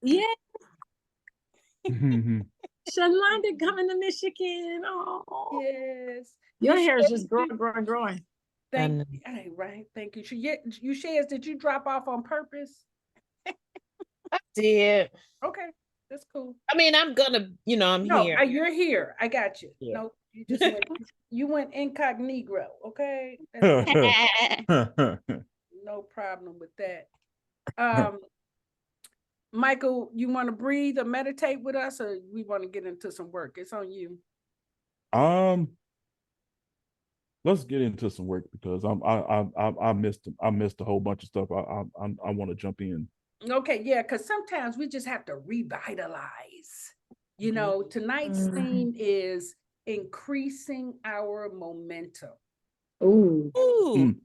Yeah, Mhm. Shalonda coming to Michigan. Oh, Yes. your hair is just growing, growing, growing. Thank you. Right. Thank you. You shares, did you drop off on purpose? I did. Okay. That's cool. I mean, I'm gonna, I'm No, here. you're here. I got you. Yeah. No, you went incognito. Okay. That's no problem with that. Um, Michael, you want to breathe or meditate with us, or we want to get into some work? It's on you. um, let's get into some work because I missed a whole bunch of stuff. I want to jump in. Okay, yeah, because sometimes we just have to revitalize. Tonight's Mhm. theme is increasing our momentum, Ooh, Ooh, Mm,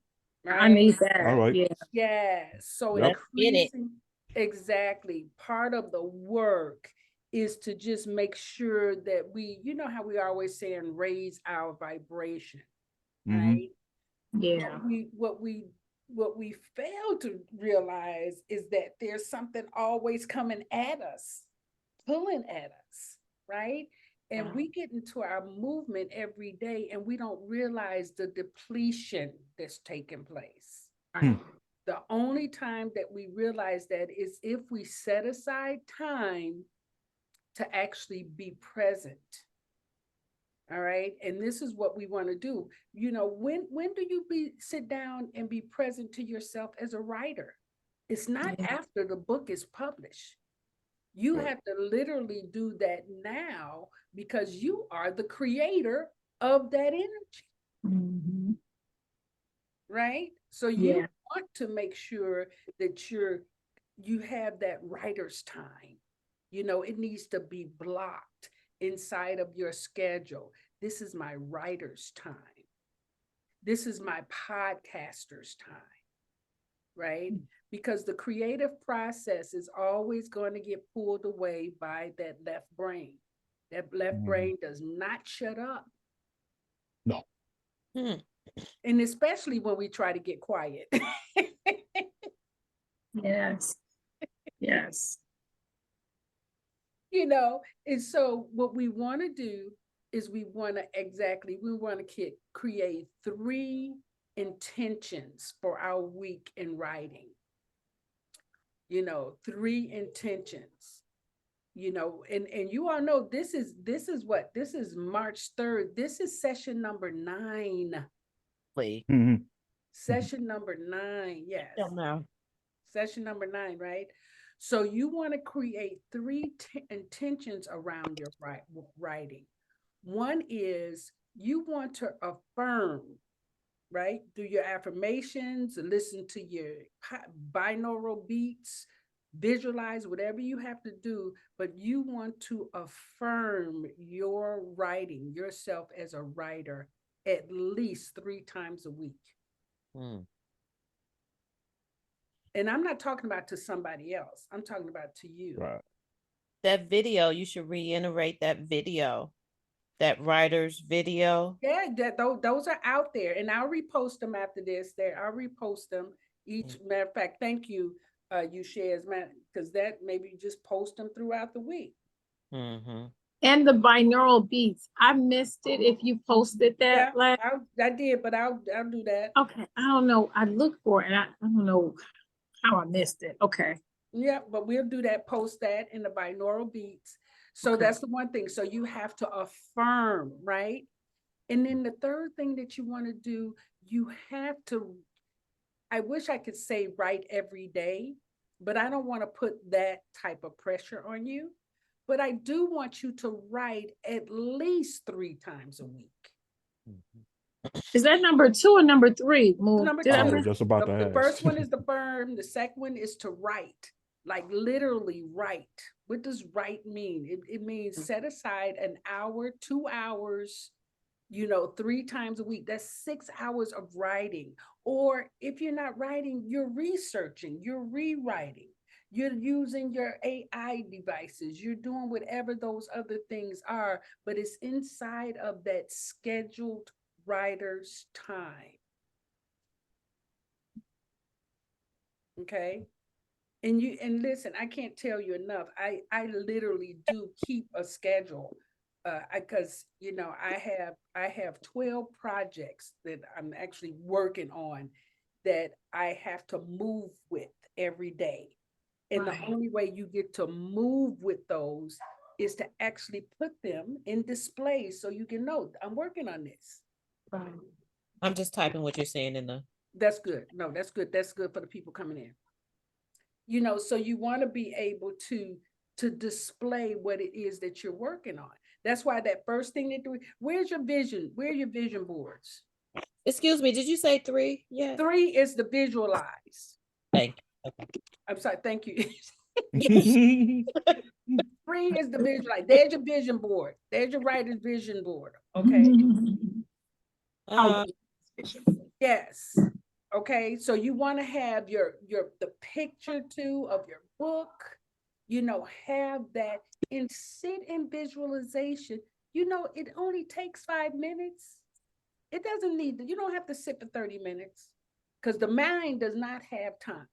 I right? need all that. right. Yeah. Yes. So Yep. let's get it. increasing, exactly. Part of the work is to just make sure that we, you know how we always saying raise our vibration, Mm-hmm. right? Yeah. What we fail to realize is that there's something always coming at us, pulling at us, right? And we get into our movement every day and we don't realize the depletion that's taking place. Hmm. The only time that we realize that is if we set aside time to actually be present. All right. And this is what we want to do. When do you sit down and be present to yourself as a writer? It's not Yeah. after the book is published. You Right. have to literally do that now because you are the creator of that energy, Mm-hmm. right? So you Yeah. want to make sure that you have that writer's time. It needs to be blocked inside of your schedule. This is my writer's time. This is my podcaster's time, right? Because the creative process is always going to get pulled away by that left brain. That left Mhm. brain does not shut up. No. Hmm. And especially when we try to get quiet. Yes. Yes. And so what we want to do is we want to create 3 intentions for our week in writing. 3 intentions. And you all know this is March 3rd. This is session number 9. Wait. Mm-hmm. Session number 9, yes. Don't know. Session number 9, right? So you want to create 3 intentions around your writing. One is you want to affirm, right? Do your affirmations, listen to your binaural beats, visualize whatever you have to do, but you want to affirm your writing, yourself as a writer, at least 3 times a week. Hmm. And I'm not talking about to somebody else, I'm talking about to you. Right. That video, you should reiterate that video, that writer's video. Yeah, those are out there, and I'll repost them after this. I'll repost them. Each matter of fact, thank you, you shares, man, because that maybe just post them throughout the week. Mm-hmm. And the binaural beats. I missed it if you posted Yeah, that last. I did, but I'll do that. Okay. I don't know. I looked for it and I don't know how I missed it. Okay. Yeah, but we'll do that. Post that in the binaural beats. So Okay. that's the one thing. So you have to affirm, right? And then the third thing that you want to do, you have to. I wish I could say write every day, but I don't want to put that type of pressure on you. But I do want you to write at least 3 times a week. Is that number 2 or number 3? Moon? Number Did I I two, was miss? just about to the ask. first one is the firm. The second one is to write, like literally write. What does write mean? It means set aside an hour, 2 hours, 3 times a week. That's 6 hours of writing. Or if you're not writing, you're researching, you're rewriting, you're using your AI devices, you're doing whatever those other things are, but it's inside of that scheduled writer's time. Okay. And listen, I can't tell you enough. I literally do keep a schedule. Because I have 12 projects that I'm actually working on that I have to move with every day. And the Right. only way you get to move with those is to actually put them in display so you can know I'm working on this. Right. I'm just typing what you're saying in the. That's good. No, that's good. That's good for the people coming in. So you want to be able to display what it is that you're working on. That's why that first thing they do, where's your vision? Where are your vision boards? Excuse me, did you say 3? Yeah. 3 is the visualize. Thank you. Okay. I'm sorry, thank you. Mhm. 3 is the visualize. There's your vision board. There's your writer's vision board. Okay. Uh, Yes. Okay. So you want to have the picture too of your book, have that and sit in visualization. It only takes 5 minutes. It doesn't need you don't have to sit for 30 minutes because the mind does not have time.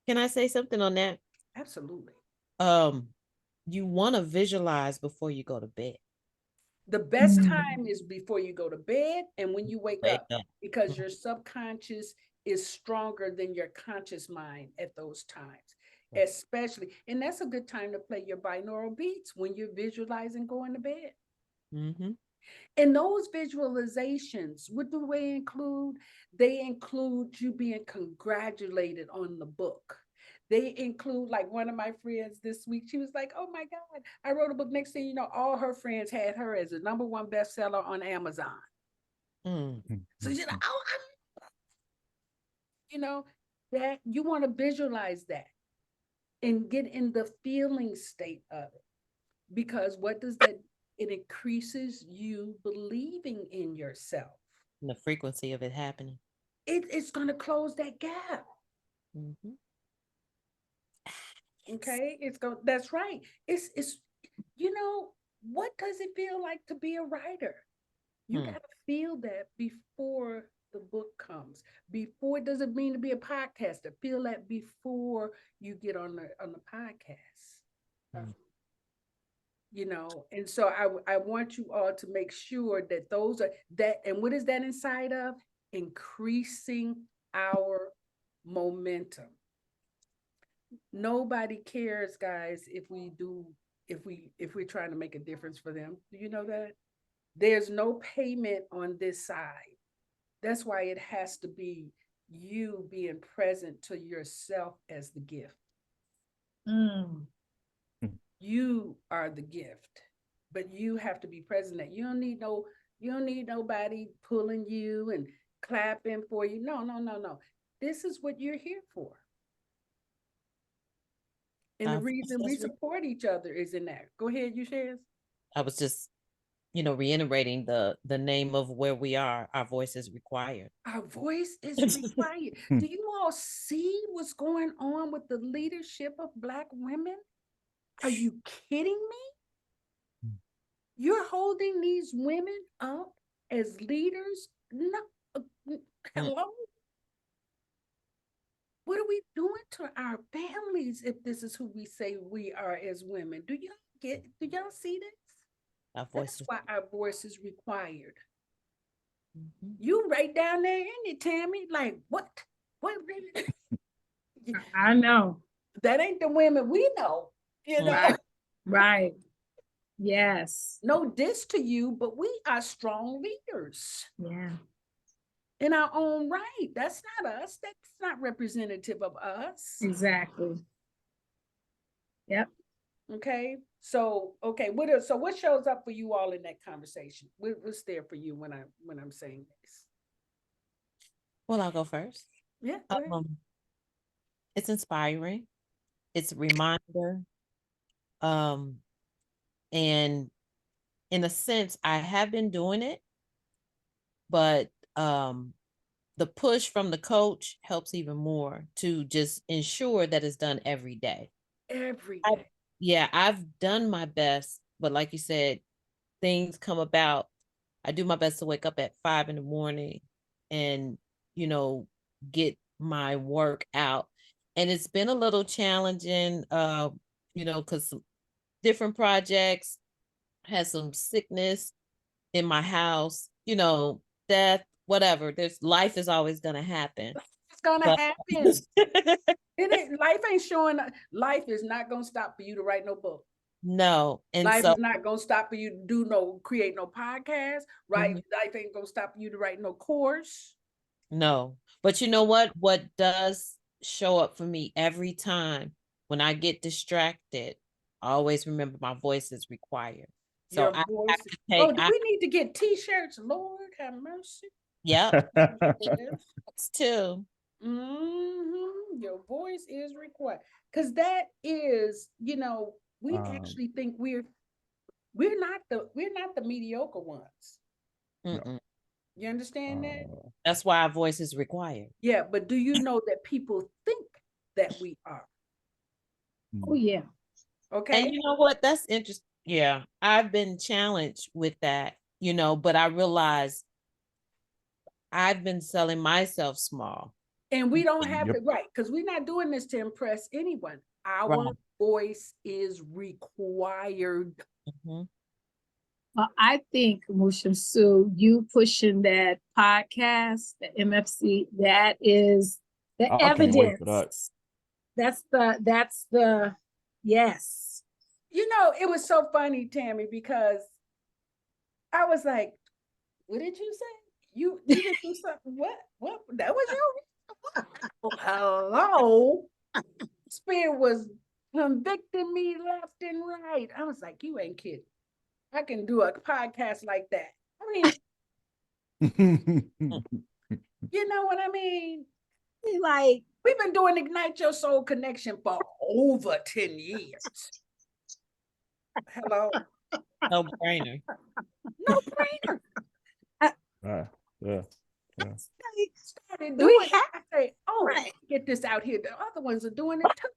can I say something on that? Absolutely. You want to visualize before you go to bed. The best time is before you go to bed and when you wake Wake up, up. because your subconscious is stronger than your conscious mind at those times, especially. And that's a good time to play your binaural beats when you're visualizing going to bed. Mm-hmm. And those visualizations, what do they include? They include you being congratulated on the book. They include, like one of my friends this week, she was like, oh my God, I wrote a book. Next thing you know, all her friends had her as the #1 bestseller on Amazon. Mm. So that you want to visualize that and get in the feeling state of it. Because what does that? It increases you believing in yourself. And the frequency of it happening. It's going to close that gap. Mm-hmm. Okay, that's right. It's what does it feel like to be a writer? You got to feel that before the book comes. Before, it doesn't mean to be a podcaster. Feel that before you get on the podcast. And so I want you all to make sure that those are that. And what is that inside of? Increasing our momentum. Nobody cares, guys, if we're trying to make a difference for them. Do you know that? There's no payment on this side. That's why it has to be you being present to yourself as the gift. You are the gift, but you have to be present. That you don't need nobody pulling you and clapping for you. No. This is what you're here for. And the reason we support each other is in that. Go ahead, you Shaz. I was just, reiterating the name of where we are. Our voice is required. Our voice is required. Do you all see what's going on with the leadership of Black women? Are you kidding me? You're holding these women up as leaders? No. Hello? What are we doing to our families if this is who we say we are as women? Do y'all see this? That's why our voice is required. You right down there in it, Tammy. Like, what? What? I know. That ain't the women we know, Right. Yes. No diss to you, but we are strong leaders. Yeah. In our own right. That's not us. That's not representative of us. Exactly. Yep. Okay. So what shows up for you all in that conversation? What's there for you when I'm saying this? Well, I'll go first. Yeah. It's inspiring. It's a reminder. And in a sense, I have been doing it, but the push from the coach helps even more to just ensure that it's done every day. Every day. I've done my best, but like you said, things come about. I do my best to wake up at 5 a.m. and, get my work out. and it's been a little challenging, because different projects, had some sickness in my house, death, whatever. Life is always gonna happen. It's gonna But happen. Life ain't showing. Life is not gonna stop for you to write no book. no, and Life so is not gonna stop for you to create no podcast, right? Mhm. Life ain't gonna stop you to write no course. no. But you know what? What does show up for me every time when I get distracted, I always remember my voice is required. So Your I have voice. to Oh, take do we need to get t-shirts? Lord have mercy. yep, Yes. that's too. Your voice is required. Because that is, we Um, actually think we're not the mediocre ones. Mm-mm. You understand that? That's why our voice is required. Yeah, but do you know that people think that we are? Oh, yeah. Okay. And you know what? That's interesting. Yeah, I've been challenged with that, but I realize I've been selling myself small. And we don't have Yep. to, right? Because we're not doing this to impress anyone. Our Right. voice is required. Mhm. Well, I think, Shemsu, you pushing that podcast, the MFC, that is the I can't wait for that. evidence. That's the, yes. It was so funny, Tammy, because I was like, what did you say? You didn't do something. What? That was you? Hello? Spirit was convicting me left and right. I was like, you ain't kidding. I can do a podcast like that. I mean, you know what I mean? Like, We've been doing Ignite Your Soul Connection for over 10 years. Hello? No brainer. No brainer. Yeah. Started We doing it. have- I say, oh, right. get this out here. The other ones are doing it too.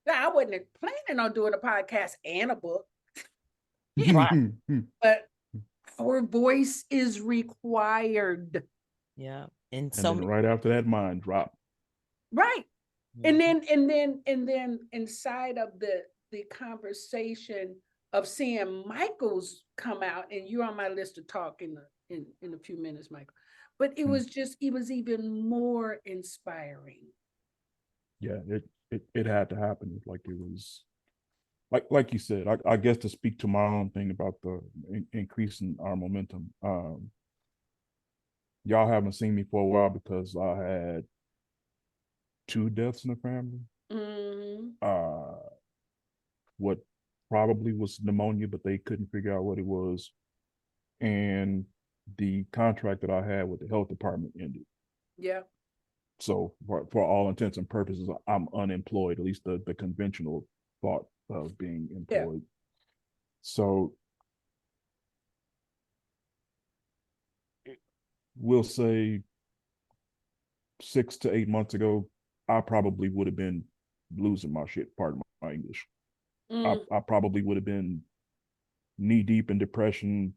Now, I wasn't planning on doing a podcast and a book, Right. but our voice is required. Yeah. And then right after that, mind drop. Right. Mhm. And then inside of the conversation of seeing Michael's come out, and you're on my list to talk in a few minutes, Michael. But it was even more inspiring. Yeah, it had to happen. Like it was like you said, I guess to speak to my own thing about the increasing our momentum. Y'all haven't seen me for a while because I had 2 deaths in the family. What probably was pneumonia, but they couldn't figure out what it was. And the contract that I had with the health department ended. Yeah. So for all intents and purposes, I'm unemployed, at least the conventional thought of being employed. Yeah. So we'll say 6 to 8 months ago, I probably would have been losing my shit, pardon my English. I probably would have been knee deep in depression,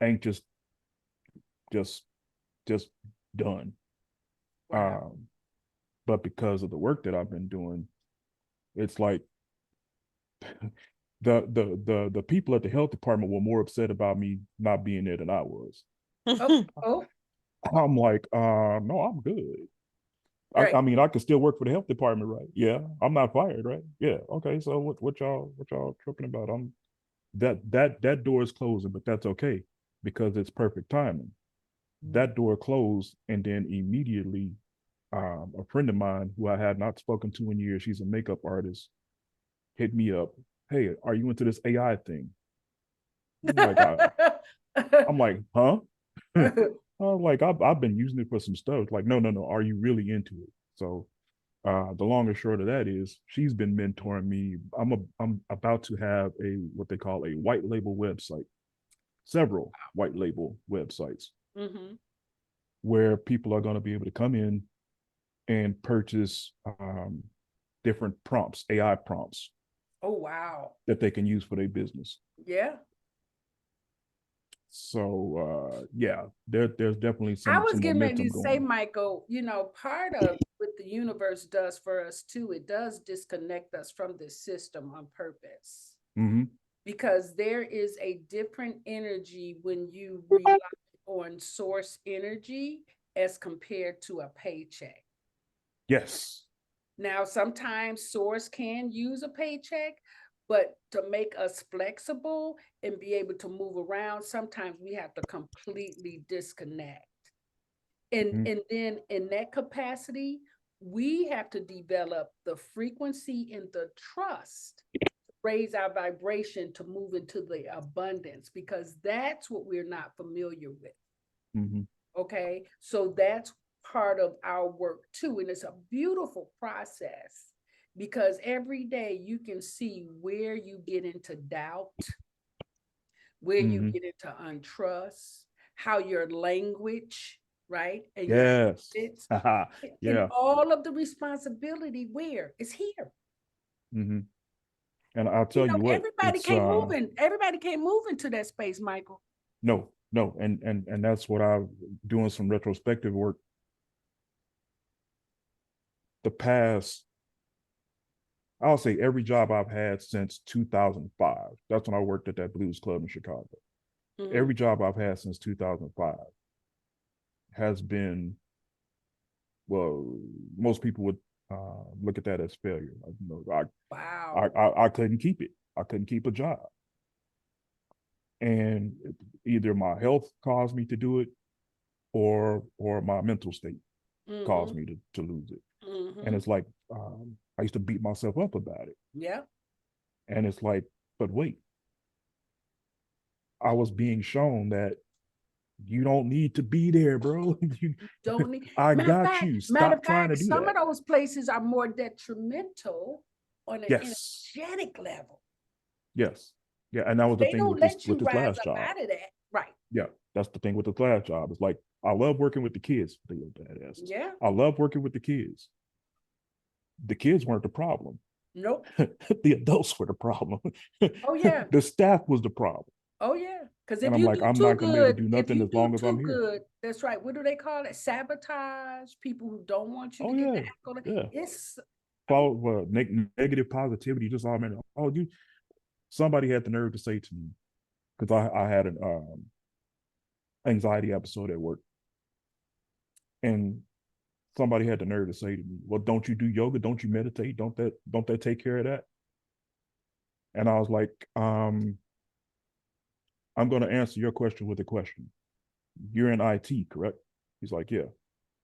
anxious, just done. Wow. But because of the work that I've been doing, it's like the people at the health department were more upset about me not being there than I was. Oh. I'm like, no, I'm good. Right. I mean, I could still work for the health department, right? Yeah, I'm not fired, right? Yeah, okay. So what y'all tripping about? That door is closing, but that's okay because it's perfect timing. That door closed, and then immediately, a friend of mine who I had not spoken to in years, she's a makeup artist, hit me up. Hey, are you into this AI thing? I'm like, huh? I'm like, I've been using it for some stuff. Like, no. Are you really into it? So, the long and short of that is, she's been mentoring me. I'm about to have what they call a white label website, several white label websites, where people are going to be able to come in and purchase different prompts, AI prompts. Oh, wow. That they can use for their business. Yeah. So yeah, there's definitely some I was getting ready to going say, on. Michael, part of what the universe does for us too, it does disconnect us from this system on purpose. Mm-hmm. Because there is a different energy when you rely on source energy as compared to a paycheck. Yes. Now, sometimes source can use a paycheck, but to make us flexible and be able to move around, sometimes we have to completely disconnect. And then in that capacity, we have to develop the frequency and the trust, raise our vibration to move into the abundance, because that's what we're not familiar with. Mm-hmm. Okay, so that's part of our work too. And it's a beautiful process because every day you can see where you get into doubt, where you Mm-hmm. get into untrust, how your language, right? And your Yes. habits, Yeah. and all of the responsibility where is here. Mm-hmm. And I'll tell you what, Everybody can't move in. Everybody can't move into that space, Michael. no, and that's what I'm doing some retrospective work. The past, I'll say every job I've had since 2005. That's when I worked at that blues club in Chicago. Mhm. Every job I've had since 2005 has been, well, most people would look at that as failure. You know, Wow. I couldn't keep it. I couldn't keep a job. And either my health caused me to do it or my mental state caused me to lose it. And it's like, I used to beat myself up about it. Yeah. And it's like, but wait, I was being shown that you don't need to be there, bro. Don't need. I Matter of got fact, you. matter Stop of trying to fact, do some that. of those places are more detrimental on an Yes. energetic level. Yes. Yeah. And that was the They thing don't with this let you rise last up job. out of that. Right. Yeah. That's the thing with this last job. It's like, I love working with the kids. Yeah. I love working with the kids. The kids weren't the problem. Nope. The adults were the problem. Oh yeah. The staff was the problem. Oh yeah. Because And if I'm you like, do I'm too not gonna be able to good, do if nothing you as do long as I'm too here. good, that's right. What do they call it? Sabotage. People who don't want you Oh to get the yeah. accolade. Yeah. It's Follow negative positivity, just all man. Oh, you somebody had the nerve to say to me, because I had an anxiety episode at work. And somebody had the nerve to say to me, well, don't you do yoga? Don't you meditate? Don't that take care of that? And I was like, I'm going to answer your question with a question. You're in IT, correct? He's like, yeah.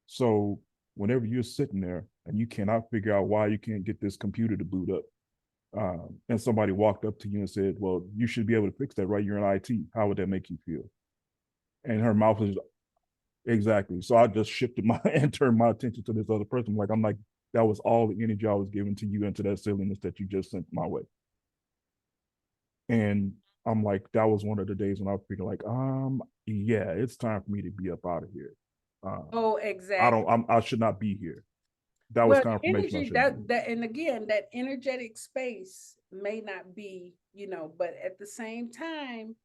So whenever you're sitting there and you cannot figure out why you can't get this computer to boot up, and somebody walked up to you and said, well, you should be able to fix that, right? You're in IT. How would that make you feel? And her mouth was exactly. So I just shifted my and turned my attention to this other person. I'm like, that was all the energy I was giving to you and to that silliness that you just sent my way. And I'm like, that was one of the days when I figured like, yeah, it's time for me to be up out of here. oh exactly. I should not be here. That was Well, confirmation. energy that and again, that energetic space may not be, but at the same time,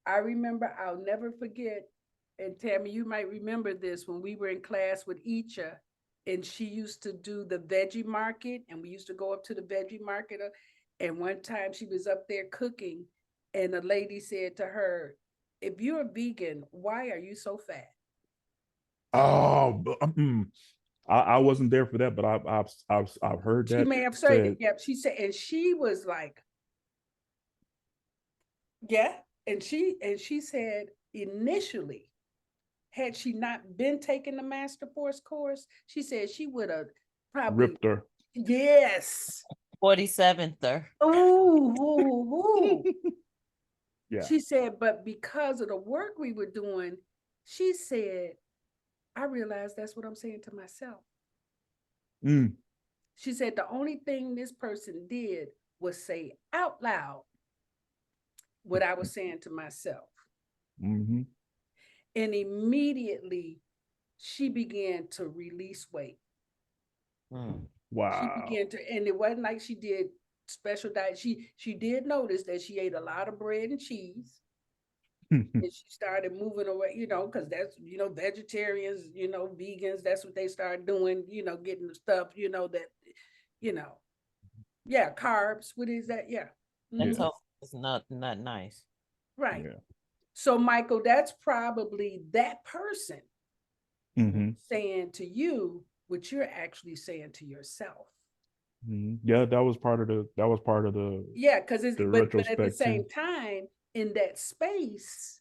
I remember, I'll never forget, and Tammy, you might remember this when we were in class with Icha, and she used to do the veggie market, and we used to go up to the veggie market. And one time she was up there cooking, and a lady said to her, if you're a vegan, why are you so fat? Oh, I wasn't there for that, but I've heard She that may have said it. said. Yep. She said, and she was like, yeah. And she said initially, had she not been taking the Master Force course, she said she would have probably Ripped her. yes. 47th. Ooh. Yeah. She said, but because of the work we were doing, she said, I realized that's what I'm saying to myself. Mm. She said the only thing this person did was say out loud what I was saying to myself. Mm-hmm. And immediately she began to release weight. Wow. She began to, and it wasn't like she did special diet. She did notice that she ate a lot of bread and cheese. And she started moving away, because that's, vegetarians, vegans, that's what they start doing, getting the stuff, that, you know, yeah, carbs. What is that? Yeah. That's Yeah. not nice. Right. Yeah. So, Michael, that's probably that person Mm-hmm. saying to you what you're actually saying to yourself. Mm-hmm. Yeah, that was part of the Yeah, because it's the but at the retrospect same too. time, in that space,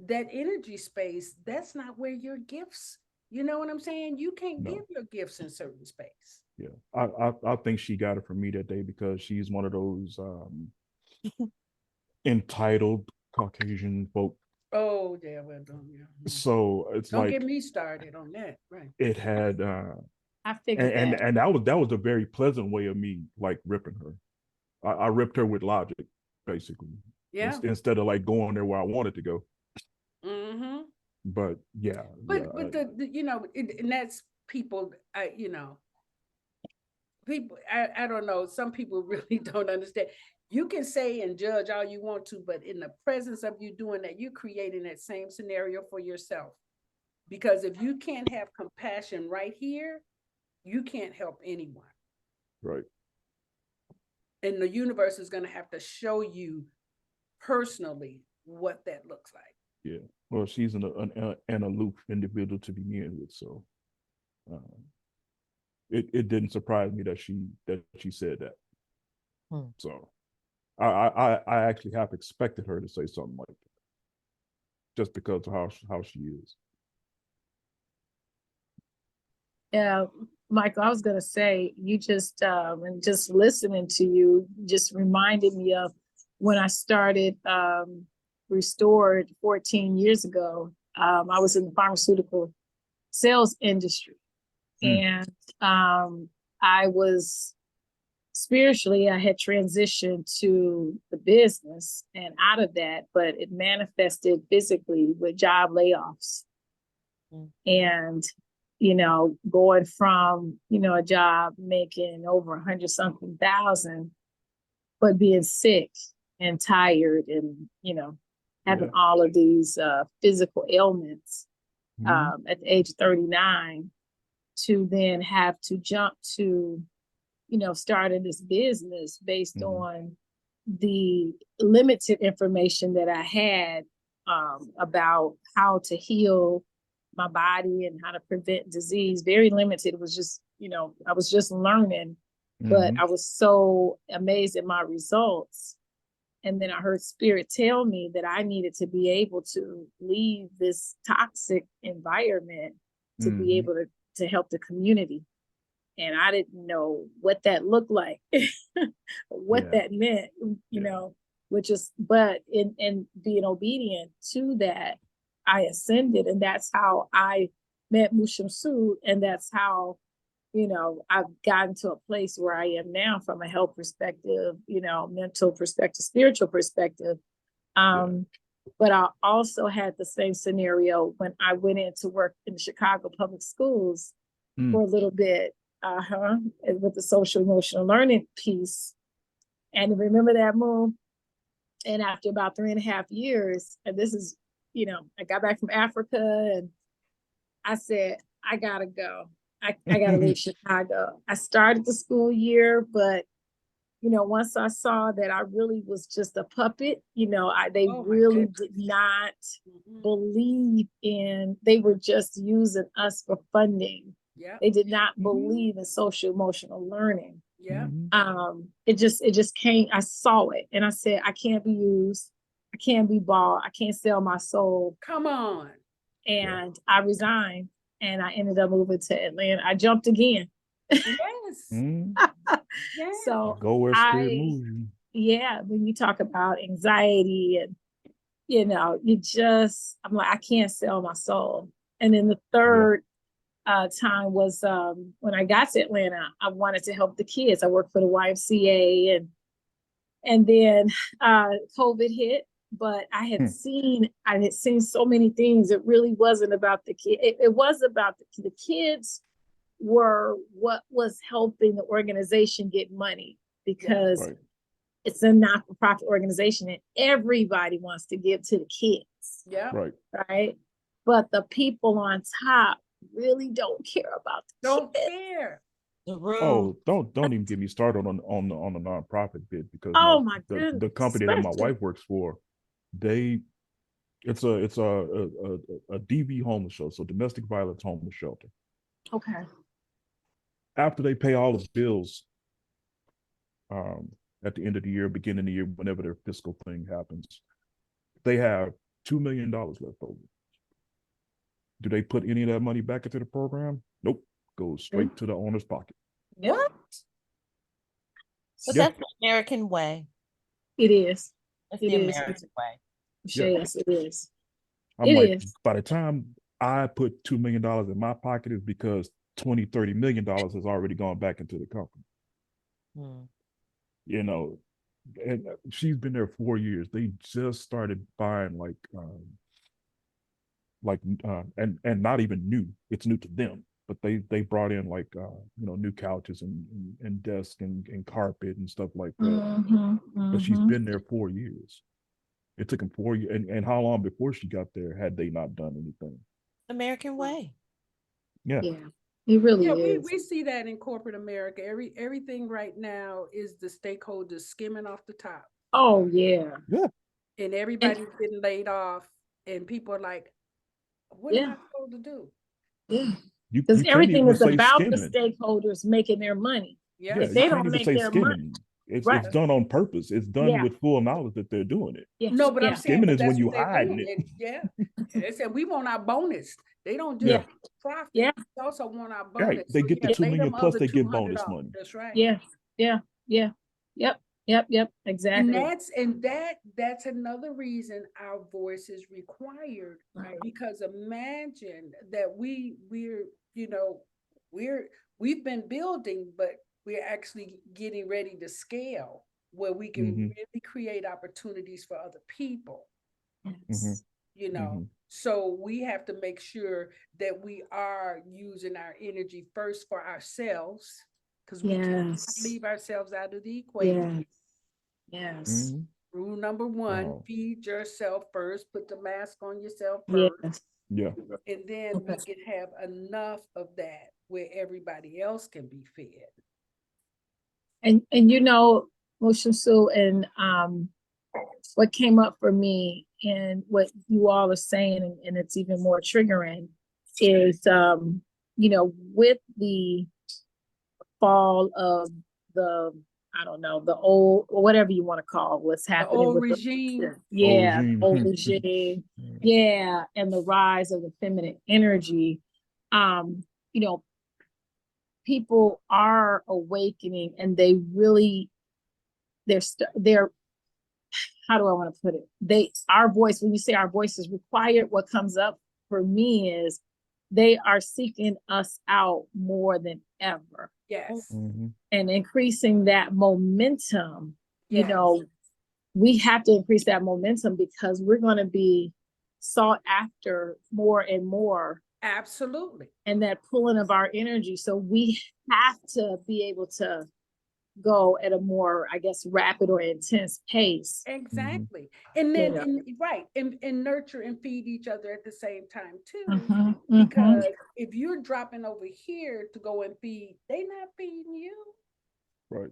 that energy space, that's not where your gifts, you know what I'm saying? You can't give No. your gifts in certain space. Yeah. I think she got it from me that day because she's one of those entitled Caucasian folk. Oh, yeah, well done. Yeah. So it's Don't get like me started on that. Right. it had I and figured and, that. and that was a very pleasant way of me like ripping her. I ripped her with logic, basically. Yeah. Instead of like going there where I wanted to go. Mm-hmm. But yeah, But and that's people, people, I don't know, some people really don't understand. You can say and judge all you want to, but in the presence of you doing that, you're creating that same scenario for yourself. Because if you can't have compassion right here, you can't help anyone. right. And the universe is going to have to show you personally what that looks like. Yeah. Well, she's an aloof individual to begin with, so uh, it didn't surprise me that she said that. So I actually half expected her to say something like that, just because of how she is. Yeah, Michael, I was gonna say, you just and just listening to you just reminded me of when I started Restored 14 years ago. I was in the pharmaceutical sales industry, and I was spiritually, I had transitioned to the business and out of that, but it manifested physically with job layoffs. And going from a job making over 100 something thousand, but being sick and tired and having all of these physical ailments at the age of 39, to then have to jump to starting this business based on the limited information that I had about how to heal my body and how to prevent disease. Very limited. It was just, I was just learning, but I was so amazed at my results. And then I heard spirit tell me that I needed to be able to leave this toxic environment to be able to help the community. And I didn't know what that looked like, what that meant, which is, but in being obedient to that, I ascended, and that's how I met Shemsu-t, and that's how, I've gotten to a place where I am now from a health perspective, mental perspective, spiritual perspective. But I also had the same scenario when I went in to work in the Chicago public schools for a little bit, with the social emotional learning piece. And remember that, Moon? And after about 3.5 years, and this is, I got back from Africa and I said, I gotta go. I gotta leave Chicago. I started the school year, but once I saw that I really was just a puppet, they really did not believe in, they were just using us for funding. Yeah. They did not believe in social emotional learning. Yeah. It just came, I saw it and I said, I can't be used. I can't be bought. I can't sell my soul. Come on. And I resigned and I ended up moving to Atlanta. I jumped again. Yes. Yes. So go where spirit moves you. Yeah, when you talk about anxiety and you just, I'm like, I can't sell my soul. And then the third time was when I got to Atlanta, I wanted to help the kids. I worked for the YMCA, and then COVID hit, but I had seen so many things. It really wasn't about the kid. It was about the kids were what was helping the organization get money, because it's a not-for-profit organization and everybody wants to give to the kids, Yeah. Right. right? But the people on top really don't care about the Don't kids. care. The room. Oh, don't even get me started on the nonprofit bit, because Oh my the goodness. company that my Especially- wife works for, it's a DV homeless shelter, so domestic violence homeless shelter. Okay. After they pay all the bills, at the end of the year, beginning of the year, whenever their fiscal thing happens, they have $2 million left over. Do they put any of that money back into the program? Nope. Goes straight to the owner's pocket. What? But Yeah. that's the American way. It is. That's It the is. American way. Yeah. Yes, it is. I'm It like, is. by the time I put $2 million in my pocket, is because 20-30 million dollars has already gone back into the company. Hmm. You know, and she's been there 4 years. They just started buying and not even new. It's new to them, but they brought in new couches and desk and carpet and stuff like that. But she's been there 4 years. It took them 4 years. And how long before she got there had they not done anything? American way. Yeah. Yeah, it really Yeah, is. we see that in corporate America. Everything right now is the stakeholders skimming off the top, Oh yeah. and everybody's getting laid off, and people are like, "What am Yeah. I supposed to do?" Yeah. You Because can't everything even is say about the skimming. stakeholders making their money. Yeah, Yeah, If you they can't don't even make say their money, skimming. It's right. done on purpose. It's done Yeah. with full knowledge that they're doing it. Yeah. No, but yeah. I'm saying, Skimming but is when that's you what they're hiding doing. it. And yeah, and they said we want our bonus. They don't Yeah. just profit. Yeah. They also want our Right. bonus. They So get the yeah, 2 lay million them plus other they get $200. bonus money. That's right. Yeah. Yeah. Yeah. Yep. Yep. Exactly. And that's another reason our voice is required. Right. Because imagine that we've been building, but we're actually getting ready to scale where we can really create opportunities for other people. Yes. So we have to make sure that we are using our energy first for ourselves, because we can't Yes. leave ourselves out of the equation. Yes. Rule number one, Wow. feed yourself first, put the mask on yourself first, Yes. Yeah. and then we Okay. can have enough of that where everybody else can be fed. And Shemsu, and what came up for me and what you all are saying, and it's even more triggering, is with the fall of the, I don't know, the old, or whatever you want to call what's happening old with regime. yeah, regime. the old regime, yeah, and the rise of the feminine energy. You know, people are awakening, and they really, they're how do I want to put it? Our voice, when you say our voice is required, what comes up for me is they are seeking us out more than ever. Yes. And increasing that momentum. Yes. We have to increase that momentum because we're going to be sought after more and more. Absolutely. And that pulling of our energy. So we have to be able to go at a more, I guess, rapid or intense pace. Exactly. And then, and nurture and feed each other at the same time too. Because if you're dropping over here to go and feed, they're not feeding you. Right.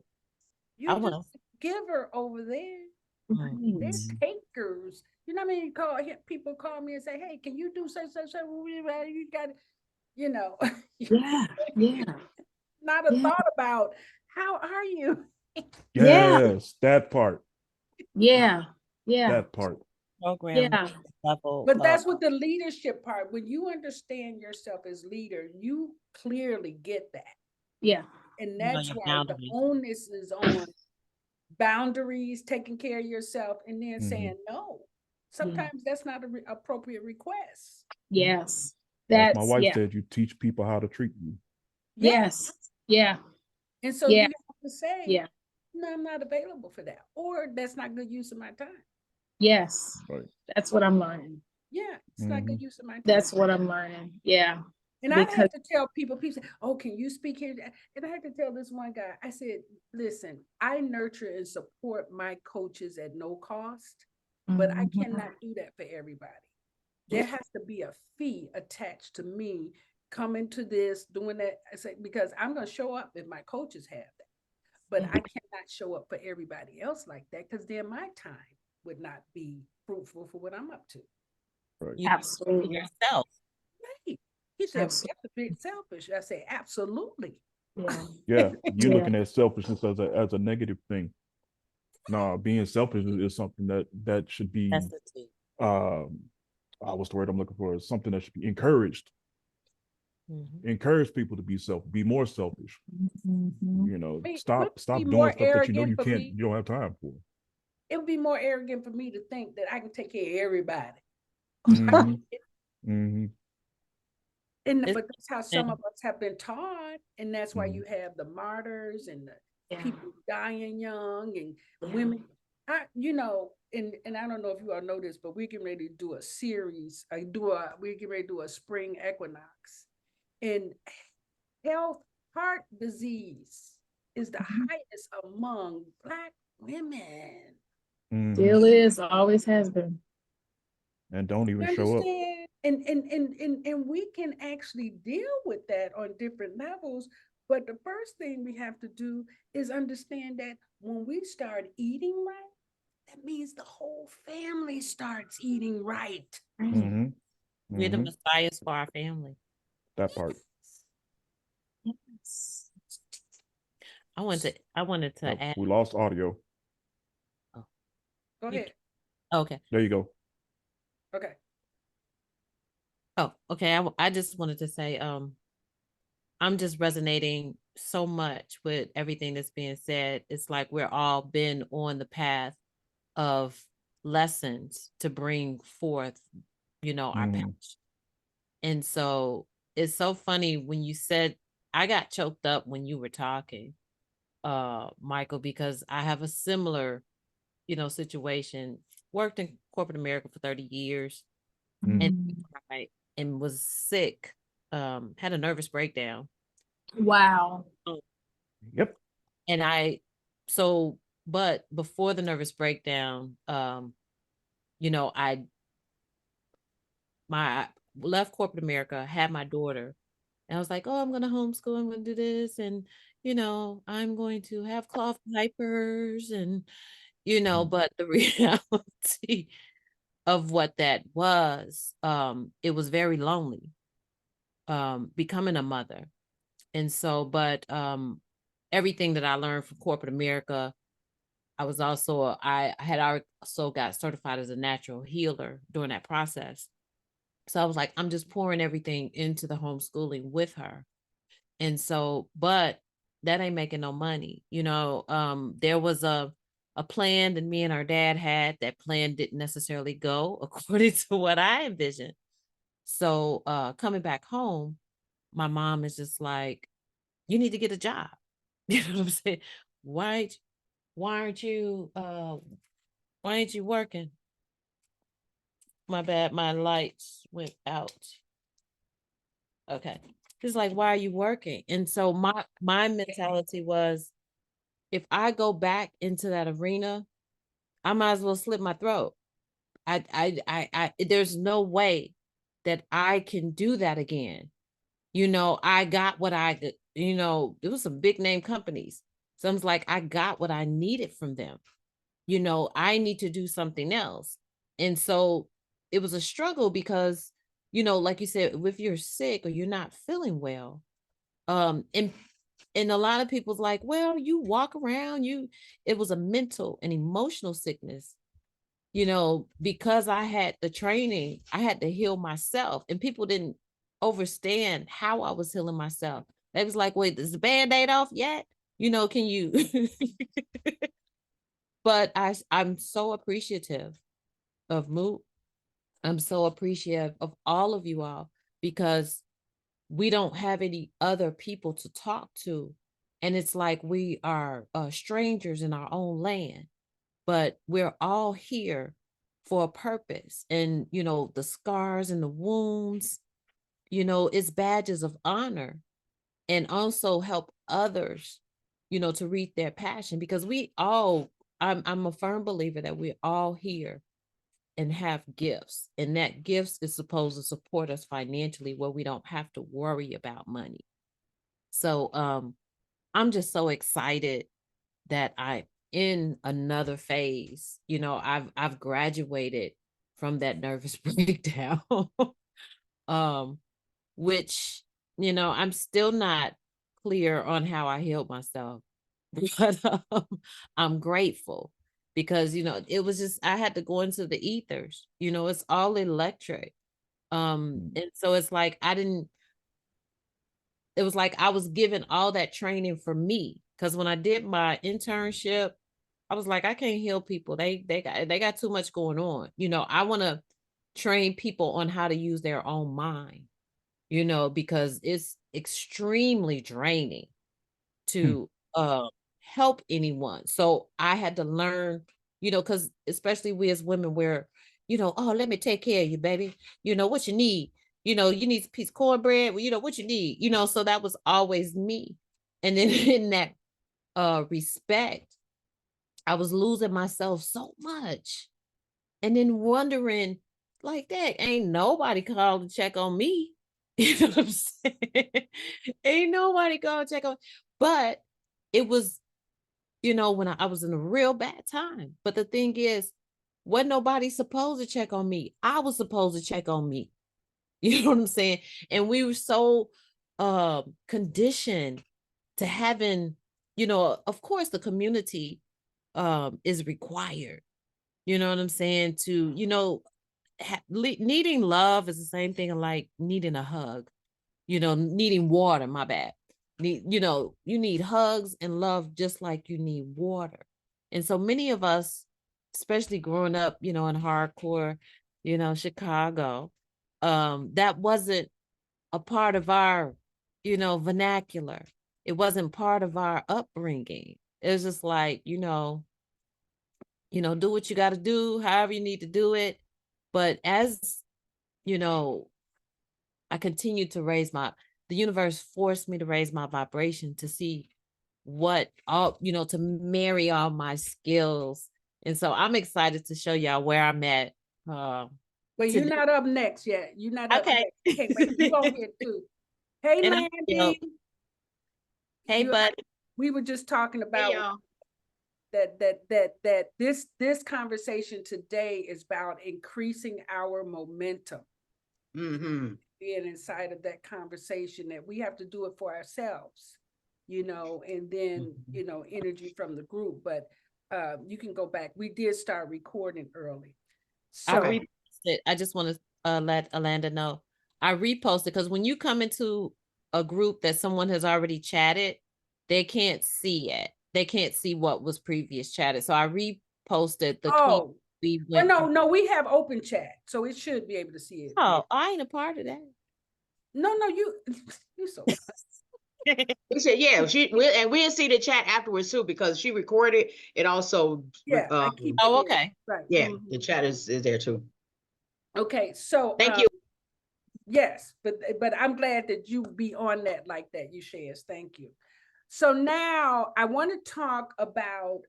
You're just a giver over there. They're takers. You know what I mean? People call me and say, "Hey, can you do such? You got it." Yeah. Not a thought about how are you? Yes, that part. Yeah. That part. Program level. But that's what the leadership part. When you understand yourself as leader, you clearly get that. Yeah. And that's why the onus is on boundaries, taking care of yourself, and then saying no. Sometimes that's not an appropriate request. Yes. As my wife said, you teach people how to treat you. Yes. Yeah. And so you have to say, no, I'm not available for that. Or that's not good use of my time. Yes. Right. That's what I'm learning. Yeah, it's not good use of my time. That's what I'm learning. Yeah. And I because had to tell people say, oh, can you speak here? And I had to tell this one guy, I said, listen, I nurture and support my coaches at no cost, but I Mhm. cannot do that for everybody. There has to be a fee attached to me coming to this, doing that. I say, because I'm going to show up if my coaches have that, but I cannot show up for everybody else like that because then my time would not be fruitful for what I'm up to. Right. You Absolutely. yourself. Right. He said, Absolutely. that's a bit selfish. I say, absolutely. Yeah. Yeah, you Yeah. looking at selfishness as a negative thing. No, being selfish is something that should be Necessity. what's the word I'm looking for? Is something that should be encouraged. Mhm. Encourage people to be more selfish. Mhm. You know, I mean, it would stop be doing more stuff that you know arrogant for you me. don't have time for. It would be more arrogant for me to think that I can take care of everybody. Mm-hmm. Mm-hmm. But that's how some of us have been taught, and that's why Mhm. you have the martyrs and the Yeah. people dying young and Yeah. women. And I don't know if you all know this, but we're getting ready to do a series. We're getting ready to do a spring equinox, and heart disease is the Mhm. highest among Black women. Mm-hmm. Still is, always has been. And don't even You show up. understand? And we can actually deal with that on different levels. But the first thing we have to do is understand that when we start eating right, that means the whole family starts eating right. Mm-hmm. We're the Mm-hmm. messiahs for our family. That part. Yes. I wanted to add. We lost audio. Oh, Go you, ahead. okay. There you go. Okay. Oh, okay. I just wanted to say, I'm just resonating so much with everything that's being said. It's like we're all been on the path of lessons to bring forth, our Mm-hmm. passion. And so it's so funny when you said, I got choked up when you were talking, Michael, because I have a similar, situation. Worked in corporate America for 30 years and Mhm. I and was sick, had a nervous breakdown. Wow. Yep. And but before the nervous breakdown, I left corporate America, had my daughter, and I was like, oh, I'm gonna homeschool, I'm gonna do this, and I'm going to have cloth diapers, and but the reality of what that was, it was very lonely, becoming a mother. And so, but everything that I learned from corporate America, I had also got certified as a natural healer during that process. So I was like, I'm just pouring everything into the homeschooling with her. And so, but that ain't making no money. There was a plan that me and our dad had. That plan didn't necessarily go according to what I envisioned. So coming back home, my mom is just like, you need to get a job. You know what I'm saying? Why why aren't you why ain't you working? My bad, my lights went out. Okay. It's like, why are you working? And so my mentality was, if I go back into that arena, I might as well slit my throat. There's no way that I can do that again. I got what it was some big name companies. So I was like, I got what I needed from them. I need to do something else. And so it was a struggle because, like you said, if you're sick or you're not feeling well, and a lot of people's like, well, you walk around, it was a mental and emotional sickness. Because I had the training, I had to heal myself, and people didn't understand how I was healing myself. They was like, wait, is the band-aid off yet? Can you but I'm so appreciative of Moot. I'm so appreciative of all of you all, because we don't have any other people to talk to. And it's like we are strangers in our own land, but we're all here for a purpose. And, the scars and the wounds, it's badges of honor, and also help others, to reach their passion, because I'm a firm believer that we're all here and have gifts, and that gifts is supposed to support us financially where we don't have to worry about money. So I'm just so excited that I'm in another phase. I've graduated from that nervous breakdown. Which, I'm still not clear on how I healed myself. But I'm grateful because, it was just, I had to go into the ethers, it's all electric. And so it's like, it was like I was given all that training for me. Cause when I did my internship, I was like, I can't heal people. They got too much going on. I want to train people on how to use their own mind, because it's extremely draining to help anyone. So I had to learn, because especially we as women, we're, oh, let me take care of you, baby. What you need. You need a piece of cornbread. Well, what you need. So that was always me. And then in that respect, I was losing myself so much. And then wondering, like, that ain't nobody called to check on me. You know what I'm saying? Ain't nobody called to check on. But it was, when I was in a real bad time. But the thing is, wasn't nobody supposed to check on me. I was supposed to check on me. You know what I'm saying? And we were so conditioned to having, of course, the community is required. You know what I'm saying? To, needing love is the same thing like needing a hug, needing water, my bad. You need hugs and love just like you need water. And so many of us, especially growing up, in hardcore, Chicago, that wasn't a part of our, vernacular. It wasn't part of our upbringing. It was just like, do what you got to do, however you need to do it. But as, I continued to the universe forced me to raise my vibration to see what all, to marry all my skills. And so I'm excited to show y'all where I'm at. But you're not up next yet. You're not up Okay. next. Can't wait. You on here too. Hey, And Landy. Hey, buddy. We were just talking about that this conversation today is about increasing our momentum. Being inside of that conversation, that we have to do it for ourselves, and then energy from the group. But you can go back. We did start recording early. So I reposted. I just want to let Alanda know. I reposted because when you come into a group that someone has already chatted, they can't see it. They can't see what was previous chatted. So I reposted the tweet we went. No, we have open chat, so it should be able to see it. Oh, I ain't a part of that. No, you so. We said, yeah, and we'll see the chat afterwards too, because she recorded it also. Yeah. Okay. Right. Yeah, the chat is there too. Okay, so thank you. Yes, but I'm glad that you be on that like that. You shares. Thank you. So now I want to talk about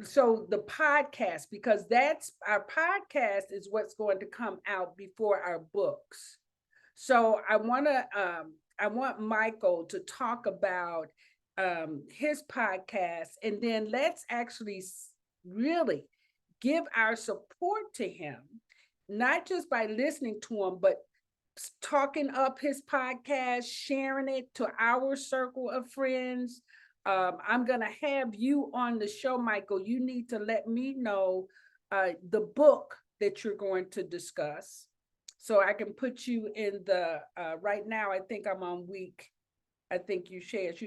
so the podcast, because that's our podcast is what's going to come out before our books. So I want Michael to talk about his podcast, and then let's actually really give our support to him, not just by listening to him, but talking up his podcast, sharing it to our circle of friends. I'm going to have you on the show, Michael. You need to let me know the book that you're going to discuss, so I can put you in the, right now, I think I'm on you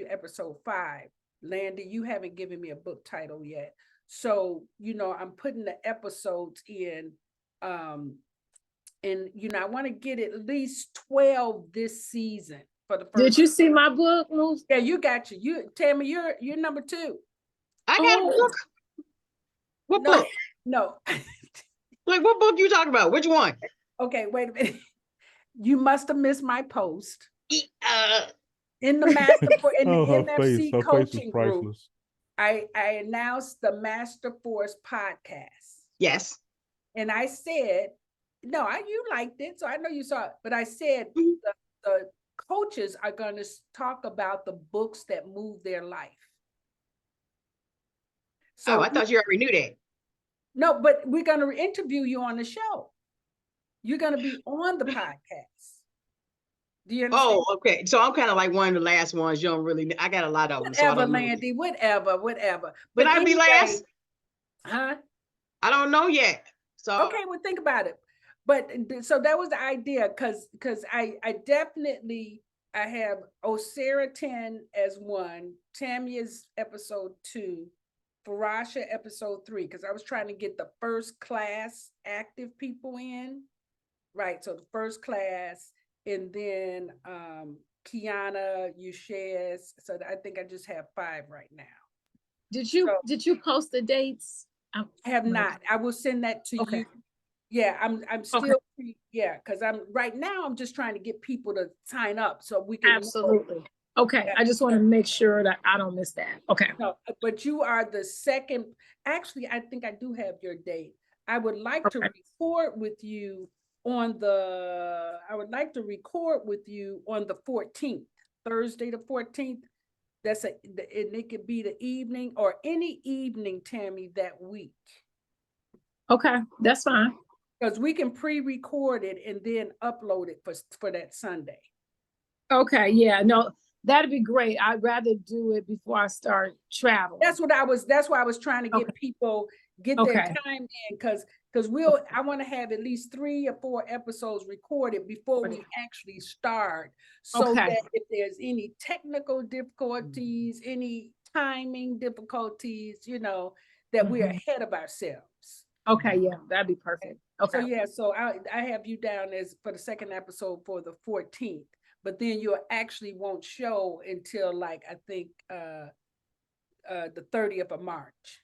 episode 5. Landy, you haven't given me a book title yet. So, I'm putting the episodes in, and, I want to get at least 12 this season for the first. Did you see my book, Moose? Yeah, you got you. Tammy, you're number 2. I got a book. What book? No. Like, what book you talking about? Which one? Okay, wait a minute. you must have missed my post Uh, in the master in the Oh, MFC her face is coaching group. priceless. I announced the Master Force podcast. yes. And I said, no, you liked it, so I know you saw it. But I said Mhm. the coaches are going to talk about the books that move their life. So Oh, I thought you already knew that. no, but we're going to interview you on the show. You're going to be on the podcast. Do you understand? Oh, okay. So I'm kind of like one of the last ones. You don't really. I got a lot of them, so I Whatever, don't know. Landy, whatever. Can But I be anyway, last? huh? I don't know yet. So Okay, well, think about it. But so that was the idea, because I definitely I have Osara 10 as one, Tamia's episode 2, Farasha episode 3, because I was trying to get the first class active people in, right? So the first class, and then Kiana, Ushes. So I think I just have 5 right now. Did So- you post the dates? I have not. I will send that to Okay. you. Yeah, I'm still because I'm right now I'm just trying to get people to sign up so we can know. Absolutely. Okay, Yeah. I just want to make sure that I don't miss that. Okay. No, but you are the second. Actually, I think I do have your date. I would like to Okay. record with you on the 14th, Thursday the 14th. And it could be the evening or any evening, Tammy, that week. Okay, that's fine. Because we can pre-record it and then upload it for that Sunday. Okay, yeah, no, that'd be great. I'd rather do it before I start traveling. That's why I was trying to get people get their Okay. time in, because I want to have at least 3 or 4 episodes recorded before we actually start, so Okay. that if there's any technical difficulties, any timing difficulties, that we're ahead of ourselves. Okay, yeah, that'd be perfect. So Okay. yeah, so I have you down as for the second episode for the 14th, but then you actually won't show until like I think the 30th of March.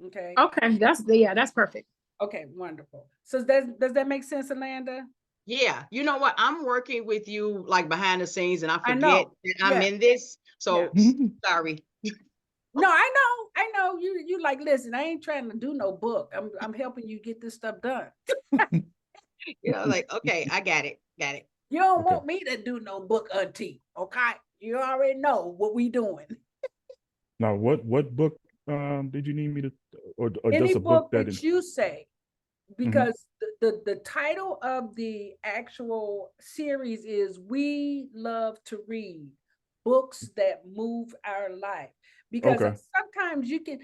Okay. Okay, that's perfect. Okay, wonderful. So does that make sense, Alanda? yeah, you know what? I'm working with you like behind the scenes, and I I forget know. that I'm Yeah. in this. So sorry. No, I know. You like, listen, I ain't trying to do no book. I'm helping you get this stuff done. Like, okay, I got it. You don't Okay. want me to do no book, auntie. Okay. You already know what we doing. Now, what book did you need me to, or Any just a book that that is? you say, because the title of the actual series is We Love to Read, Books That Move Our Life. Because Okay. sometimes you can,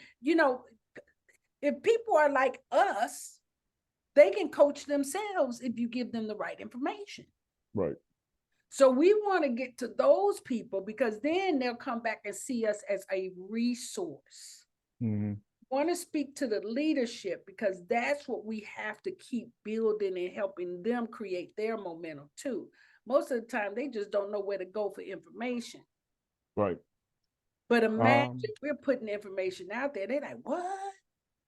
if people are like us, they can coach themselves if you give them the right information. Right. So we want to get to those people, because then they'll come back and see us as a resource. Mm-hmm. Want to speak to the leadership, because that's what we have to keep building and helping them create their momentum too. Most of the time, they just don't know where to go for information. Right. But imagine we're putting information out there. They're like, what?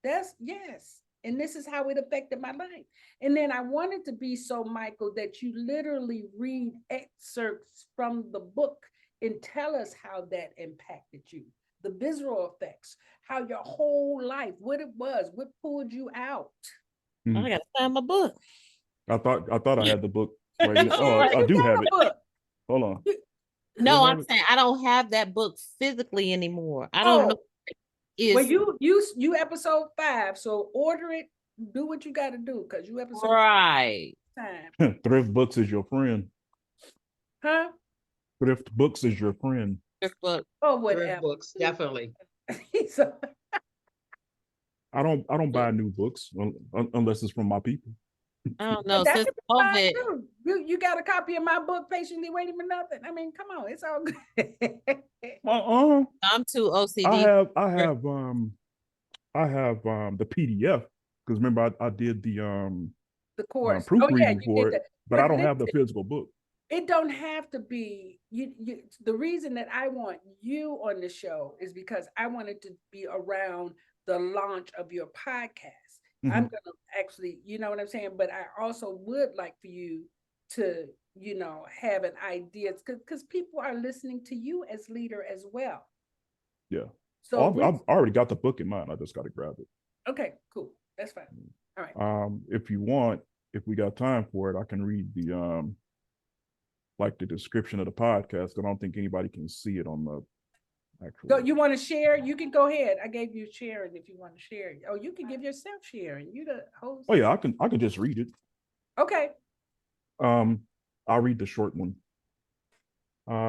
Yes. And this is how it affected my life. And then I wanted to be so, Michael, that you literally read excerpts from the book and tell us how that impacted you. The visual effects, how your whole life, what it was, what pulled you out. Mhm. I gotta find my book. I thought I had the book right now. Oh, I You do got have a it. book. Hold on. No, What I'm have it? saying I don't have that book physically anymore. I don't know. Well, Is you episode 5, so order it. Do what you got to do, because you episode right. time, Thrift Books is your friend. huh? Thrift Books is your friend. This book. Or Thrift whatever. books, definitely. So, I don't buy new books unless it's from my people. I don't know. that Since could be fine COVID, too. You got a copy of my book, patiently waiting for nothing. I mean, come on, it's all good. I'm too OCD. I have the PDF, because remember I did the The course. proofreading You for did it, that. but I don't have the physical book. It don't have to be you. The reason that I want you on the show is because I wanted to be around the launch of your podcast. I'm gonna actually, you know what I'm saying? But I also would like for you to, have an idea, because people are listening to you as leader as well. Yeah. So I've already got the book in mind. I just got to grab it. okay, cool. That's fine. All right. If you want, if we got time for it, I can read the like the description of the podcast. I don't think anybody can see it on the actual. So you want to share? You can go ahead. I gave you sharing if you want to share. Oh, you can give yourself sharing. You the host. Oh yeah, I can just read it. Okay. I'll read the short one.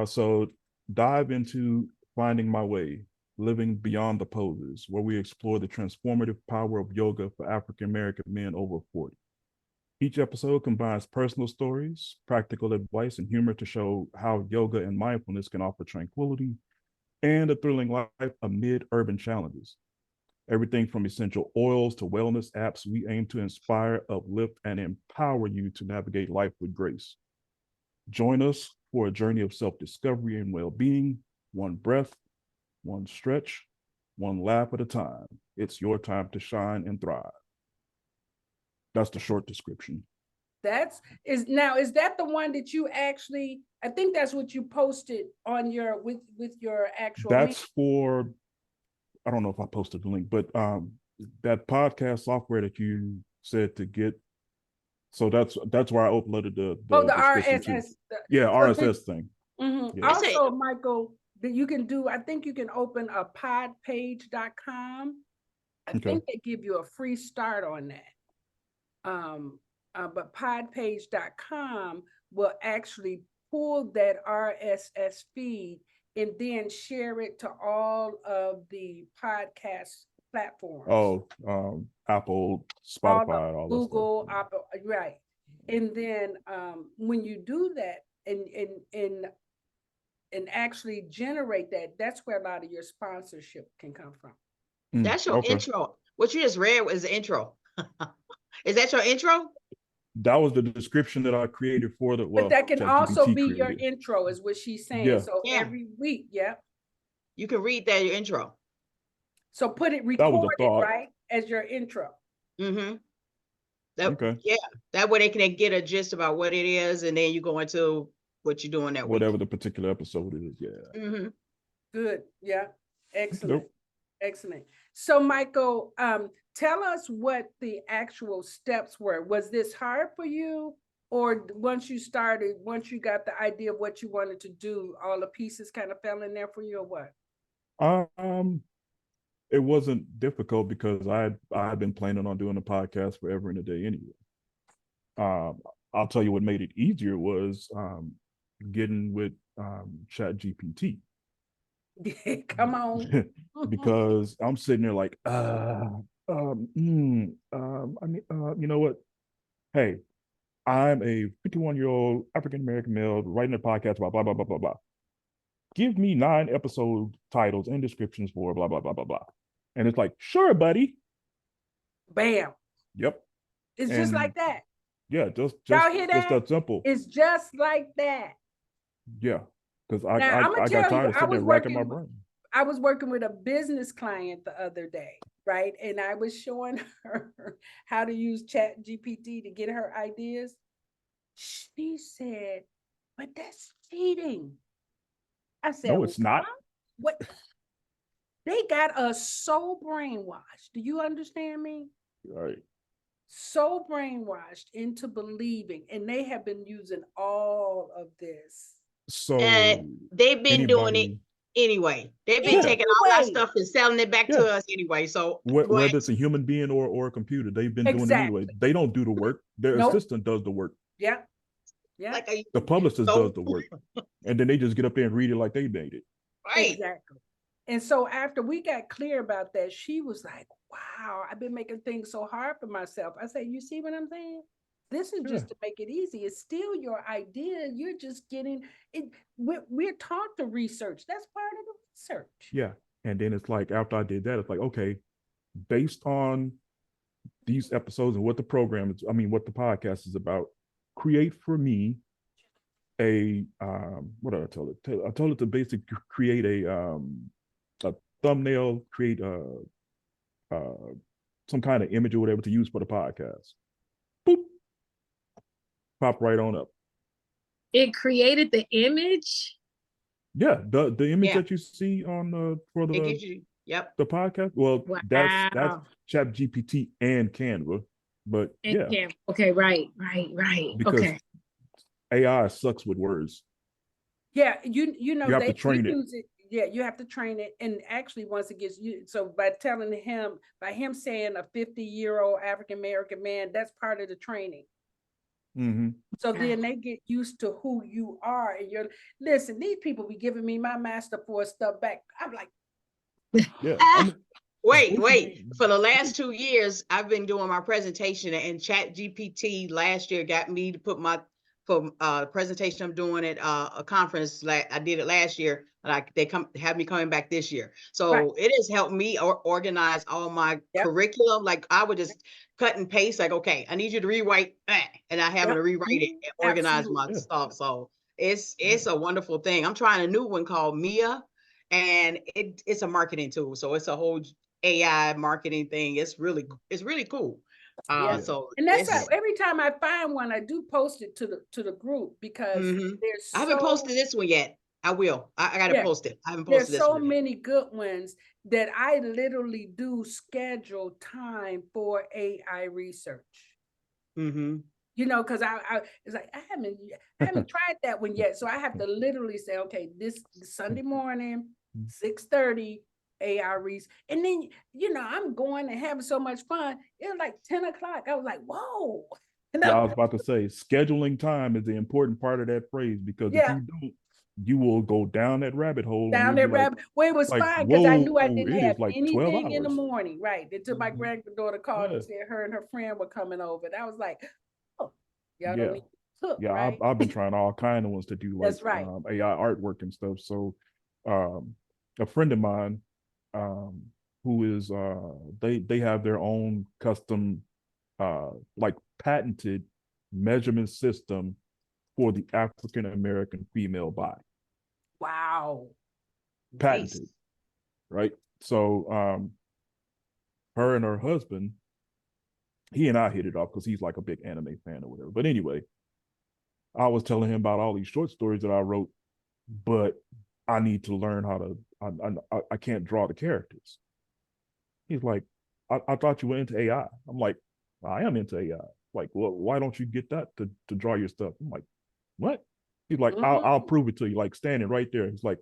So dive into Finding My Way, Living Beyond the Poses, where we explore the transformative power of yoga for African American men over 40. Each episode combines personal stories, practical advice, and humor to show how yoga and mindfulness can offer tranquility and a thrilling life amid urban challenges. Everything from essential oils to wellness apps, we aim to inspire, uplift, and empower you to navigate life with grace. Join us for a journey of self-discovery and well-being, one breath, one stretch, one laugh at a time. It's your time to shine and thrive. That's the short description. Is that the one that you actually, I think that's what you posted on your with your actual That's for, I don't know if I posted the link, but that podcast software that you said to get. So that's where I uploaded the RSS. Yeah, RSS thing. Yeah. Also, Michael, that you can do, I think you can open a podpage.com. I think they give you a free start on that. But podpage.com will actually pull that RSS feed and then share it to all of the podcast platforms. Oh, Apple, Spotify, all Google, that stuff. Apple, right. And then when you do that and actually generate that, that's where a lot of your sponsorship can come from. That's your intro. What you just read was the intro. Is that your intro? That was the description that I created for the. But that can also be your intro, is what she's saying. Yeah. So every week, you can read that your intro. So record it right as your intro. Mm-hmm. Yeah, that way they can get a gist about what it is, and then you go into what you're doing that whatever week. the particular episode is. Yeah. Mm-hmm. Good. Yeah. Excellent. Excellent. So, Michael, tell us what the actual steps were. Was this hard for you? Or once you got the idea of what you wanted to do, all the pieces kind of fell in there for you, or what? It wasn't difficult because I had been planning on doing a podcast forever and a day anyway. I'll tell you what made it easier was getting with ChatGPT. Come on. Because I'm sitting there like, I mean, you know what? Hey, I'm a 51-year-old African-American male writing a podcast about blah, blah, blah, blah, blah. Give me 9 episode titles and descriptions for blah, blah, blah, blah, blah. And it's like, sure, buddy. Bam. Yep. It's just like that. Yeah, just that simple. It's just like that. Yeah. Because I got tired of sitting there racking my brain. I was working with a business client the other day, right? And I was showing her how to use ChatGPT to get her ideas. She said, but that's cheating. I said, no, it's not. What? They got us so brainwashed. Do you understand me? Right. So brainwashed into believing, and they have been using all of this. So they've been doing it anyway. They've been taking all our stuff and selling it back to us anyway. So whether it's a human being or a computer, they've been doing it anyway. They don't do the work. Their assistant does the work. Yeah. Yeah. Like the publicist does the work. And then they just get up there and read it like they made it. Right. Exactly. And so after we got clear about that, she was like, wow, I've been making things so hard for myself. I said, you see what I'm saying? This is just to make it easy. It's still your idea. You're just getting it. We're taught to research. That's part of the research. Yeah. And then it's like, after I did that, it's like, okay, based on these episodes and what the program is, what the podcast is about, create for me a, what did I tell it? I told it to basically create a thumbnail, create some kind of image or whatever to use for the podcast. Boop. Pop right on up. It created the image. Yeah, the image Yeah. that you see on for It gives you, yep. the podcast. Well, that's Wow. Chat GPT and Canva, but And yeah, Canva. Okay, right. because Okay. AI sucks with words. Yeah, you know, You have to they train it. use it. Yeah, you have to train it. And actually, once it gets you, so by him saying a 50-year-old African American man, that's part of the training. Mm-hmm. So then they get used to who you are. And listen, these people be giving me my master for stuff back. I'm like, Yeah. Wait. For the last 2 years, I've been doing my presentation, and Chat GPT last year got me to put my presentation I'm doing at a conference. I did it last year, and they have me coming back this year. So right. it has helped me organize all my curriculum. Like I would just cut and paste. Like, okay, I need you to rewrite that, and I have to rewrite it and organize my stuff. So it's a wonderful thing. I'm trying a new one called Mia, and it's a marketing tool. So it's a whole AI marketing thing. It's really cool. So and that's how, every time I find one, I do post it to the group, because I haven't posted this one yet. I will. I gotta post it. I haven't posted this one. There's so many good ones that I literally do schedule time for AI research. You know, because I it's like I haven't tried that one yet. So I have to literally say, okay, this Sunday morning, 6:30, AI reads. And then, I'm going and having so much fun. It was like 10 o'clock. I was like, whoa. Yeah, I was about to say, scheduling time is the important part of that phrase, because if you don't, you will go down that rabbit hole. Down that rabbit. Well, it was fine because I knew I didn't have anything in the morning. Right. Until my granddaughter called and said her and her friend were coming over. And I was like, oh, y'all don't need to cook, right? I've been trying all kind of ones to do, like, that's right. AI artwork and stuff. So a friend of mine, who is they have their own custom like patented measurement system for the African American female body. Wow. Patented. Nice. Right? So her and her husband, he and I hit it off because he's like a big anime fan or whatever. But anyway, I was telling him about all these short stories that I wrote, but I need to learn how to, I can't draw the characters. He's like, I thought you were into AI. I'm like, I am into AI. Like, well, why don't you get that to draw your stuff? I'm like, what? He's like, I'll prove it to you, like standing right there. He's like,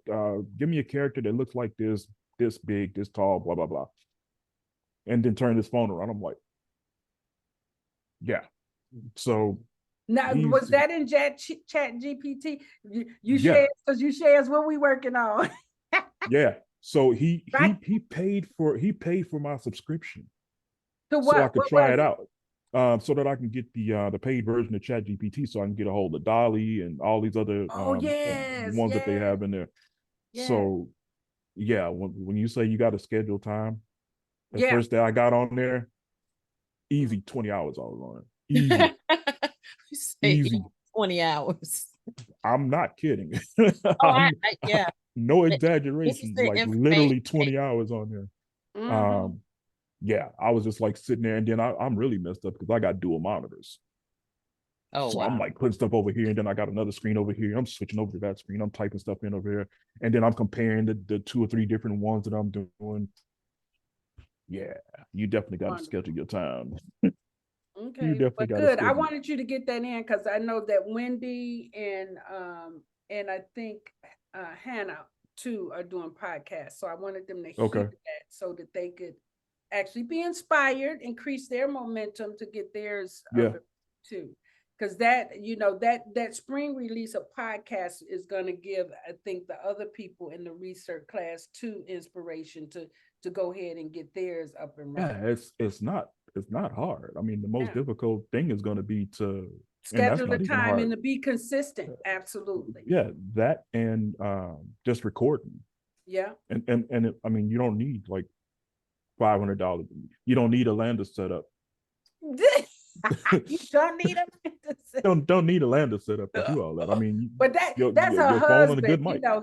give me a character that looks like this big, this tall, blah, blah, blah. And then turn his phone around. I'm like, yeah. So now, was that in Chat GPT? You shared, because you shared what we working on. Yeah. So he paid for my subscription. So I could try it out. So that I can get the paid version of Chat GPT, so I can get a hold of Dolly and all these other ones that they have in there. Yes. So yeah, when you say you got to schedule time, the first day I got on there, easy 20 hours I was on it. Easy 20 hours. I'm not kidding. Yeah. No exaggeration, like literally 20 hours on there. Yeah, I was just like sitting there, and then I'm really messed up because I got dual monitors. Oh, so wow. I'm like putting stuff over here, and then I got another screen over here. I'm switching over to that screen. I'm typing stuff in over here, and then I'm comparing the 2 or 3 different ones that I'm doing. Yeah, you definitely got to schedule your time. Okay, but good. I wanted you to get that in because I know that Wendy and I think Hannah too are doing podcasts. So I wanted them to hear that so that they could actually be inspired, increase their momentum to get theirs up too. Because that spring release of podcasts is going to give, I think, the other people in the research class too inspiration to go ahead and get theirs up and running. Yeah, it's not hard. I mean, the most difficult thing is going to be to schedule the time and to be consistent. Absolutely. Yeah, that and just recording. Yeah. And I mean, you don't need like $500. You don't need a lander setup. You don't need a don't need a lander setup to do all that. I mean, but that's her husband.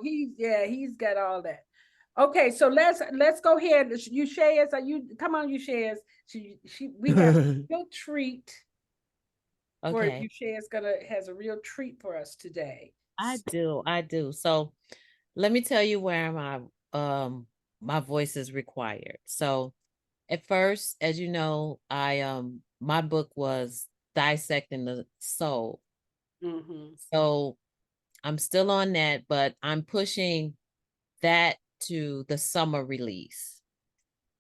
He's got all that. Okay, so let's go ahead. You shares, are you come on, you shares. We have a real treat for Okay, you shares has a real treat for us today. I do. So let me tell you where my voice is required. So at first, as you know, my book was Dissecting the Soul. Mm-hmm. So I'm still on that, but I'm pushing that to the summer release.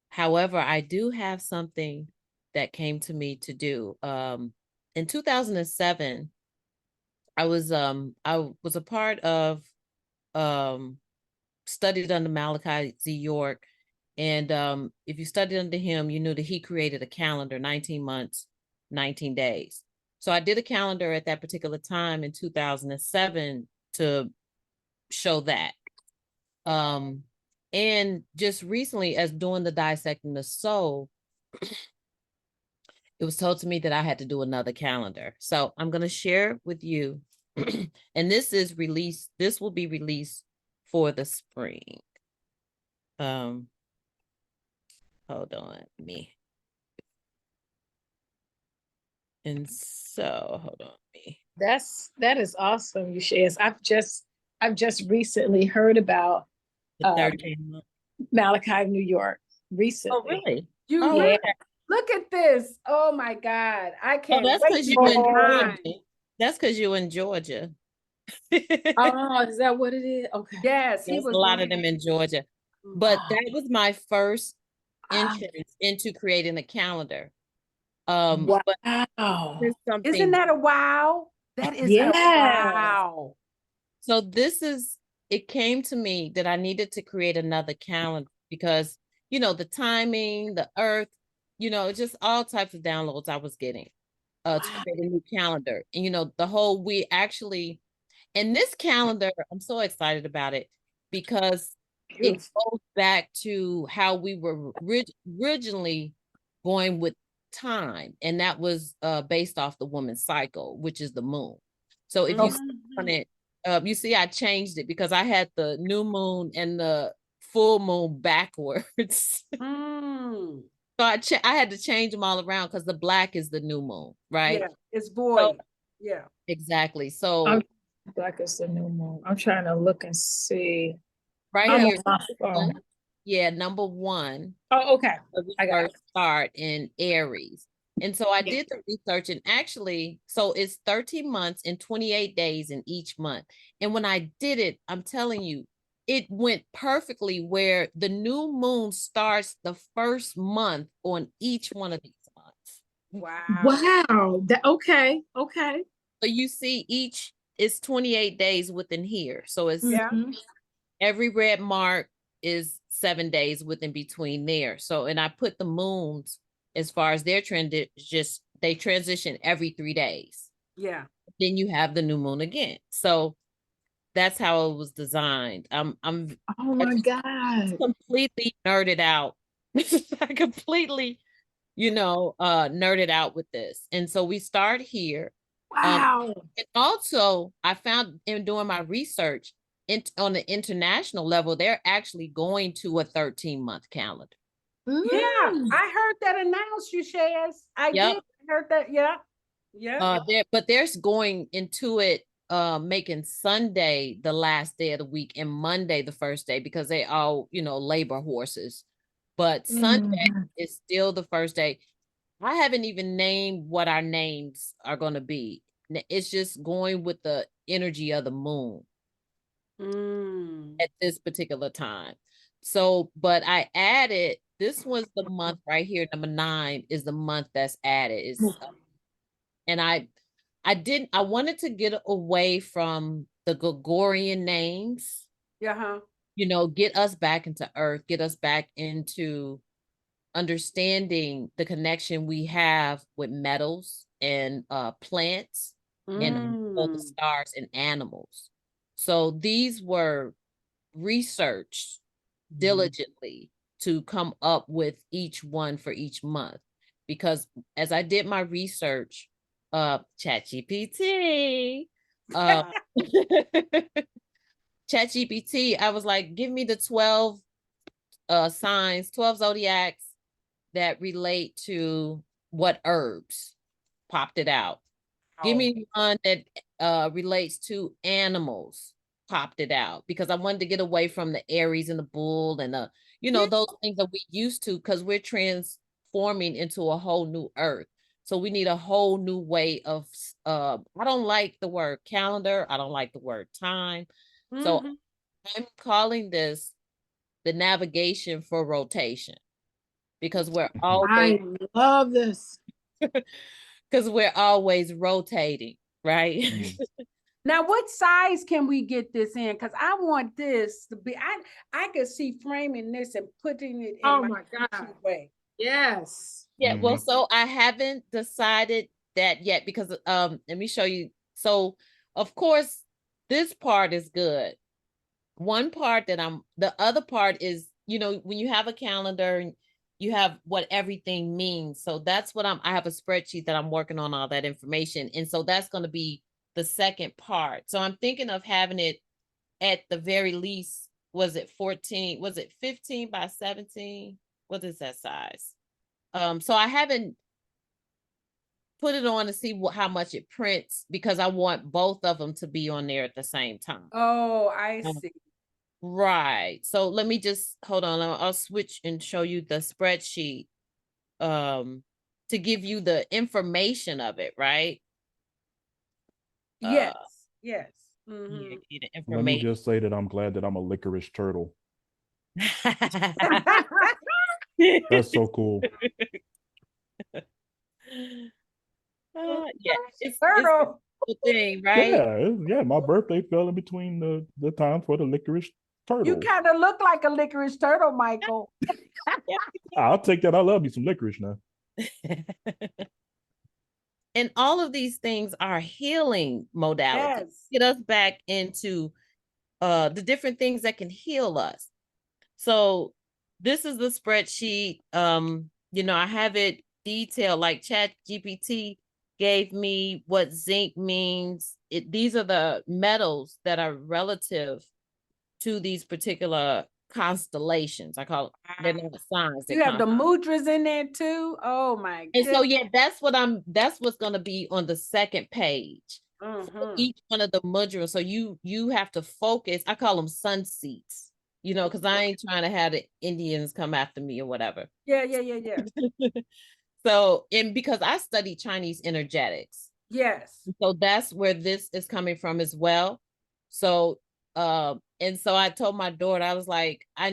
However, I do have something that came to me to do. In 2007, I was a part of um studied under Malachi Z. York. And if you studied under him, you knew that he created a calendar, 19 months, 19 days. So I did a calendar at that particular time in 2007 to show that. And just recently, as doing the Dissecting the Soul, it was told to me that I had to do another calendar. So I'm going to share with you, and this will be released for the spring. Hold on me. And so hold on me. That is awesome, you shares. I've just recently heard about The 13 month. Malachi, New York. Oh, Recently. really? You Oh, Yeah. look at this. Oh my God. I oh, can't that's wait because you for in mine. Georgia. That's because you in Georgia. Oh, is that what it is? Okay. Yes, he There's was a lot of doing them in Georgia. But Wow. that was my first Wow. entrance into creating a calendar. But Wow. there's Isn't something. that a wow? That is a Yeah. wow. So it came to me that I needed to create another calendar because, the timing, the earth, just all types of downloads I was getting to Wow. create a new calendar. And, and this calendar, I'm so excited about it because it Beautiful. goes back to how we were originally going with time. And that was based off the woman's cycle, which is the moon. So if you Okay. see on it, you see, I changed it because I had the new moon and the full moon backwards. Mm. So I had to change them all around because the black is the new moon, right? Yeah, it's So void. Yeah. exactly. I'm So like it's the new moon. I'm trying to look and see. right I'm Yeah. on here, my phone. yeah, number one, Oh, okay. we I got first start in Aries. And so I Yeah. did the research, and actually, so it's 13 months and 28 days in each month. And when I did it, I'm telling you, it went perfectly where the new moon starts the first month on each one of these months. Wow. Wow. Okay. Okay. So you see, each is 28 days within here. So it's Yeah. Mhm. every red mark is 7 days within between there. So, and I put the moons as far as their trend, just they transition every 3 days. Yeah. Then you have the new moon again. So that's how it was designed. Oh I my just God. completely nerded out. I completely, nerded out with this. And so we start here. Um, Wow. and also I found in doing my research on the international level, they're actually going to a 13-month calendar. Yeah. Mm. I heard that announced, you shares. I Yep. did. I heard that. Yeah. Yeah. But there's going into it, making Sunday the last day of the week and Monday the first day because they all, labor horses. But Sunday Mhm. is still the first day. I haven't even named what our names are going to be. It's just going with the energy of the moon Mm. at this particular time. So, but I added, this was the month right here, number 9 is the month that's added. And I wanted to get away from the Gregorian names, Yeah. get us back into earth, get us back into understanding the connection we have with metals and plants and all the Mm. stars and animals. So these were researched diligently to come up with each one for each month. Because as I did my research, ChatGPT, uh, ChatGPT, I was like, give me the 12 signs, 12 zodiacs that relate to what herbs popped it out. Give me one that relates to animals, popped it out, because I wanted to get away from the Aries and the bull and the, those things that we used to, because we're transforming into a whole new earth. So we need a whole new way of, I don't like the word calendar. I don't like the word time. So I'm calling this the navigation for rotation, because we're always, I love this. because we're always rotating, right? Now, what size can we get this in? Because I want this to be, I could see framing this and putting it in my God. way. Yes. Yeah, well, so I haven't decided that yet, because let me show you. So of course, this part is good. One part the other part is, when you have a calendar and you have what everything means. So that's what I have a spreadsheet that I'm working on all that information. And so that's going to be the second part. So I'm thinking of having it at the very least, was it 14? Was it 15 by 17? What is that size? So I haven't put it on to see how much it prints, because I want both of them to be on there at the same time. Oh, I see. Right. So let me just hold on. I'll switch and show you the spreadsheet to give you the information of it, right? Yes. Yes. Yeah, give you the Let me information. just say that I'm glad that I'm a licorice turtle. That's so cool. Yeah, it's turtle. the thing, right? Yeah, my birthday fell in between the time for the licorice turtle. You kind of look like a licorice turtle, Michael. I'll take that. I love me some licorice now. And all of these things are healing modalities. Yes. Get us back into the different things that can heal us. So this is the spreadsheet. I have it detailed, like Chat GPT gave me what zinc means. These are the metals that are relative to these particular constellations. I call it, they're not signs. You have the mudras in there too. Oh my And goodness. so that's what's gonna be on the second page. For each one of the mudras. So you have to focus. I call them sun seats, because I ain't trying to have the Indians come after me or whatever. Yeah. So, and because I study Chinese energetics. Yes. So that's where this is coming from as well. So, and so I told my daughter, I was like, I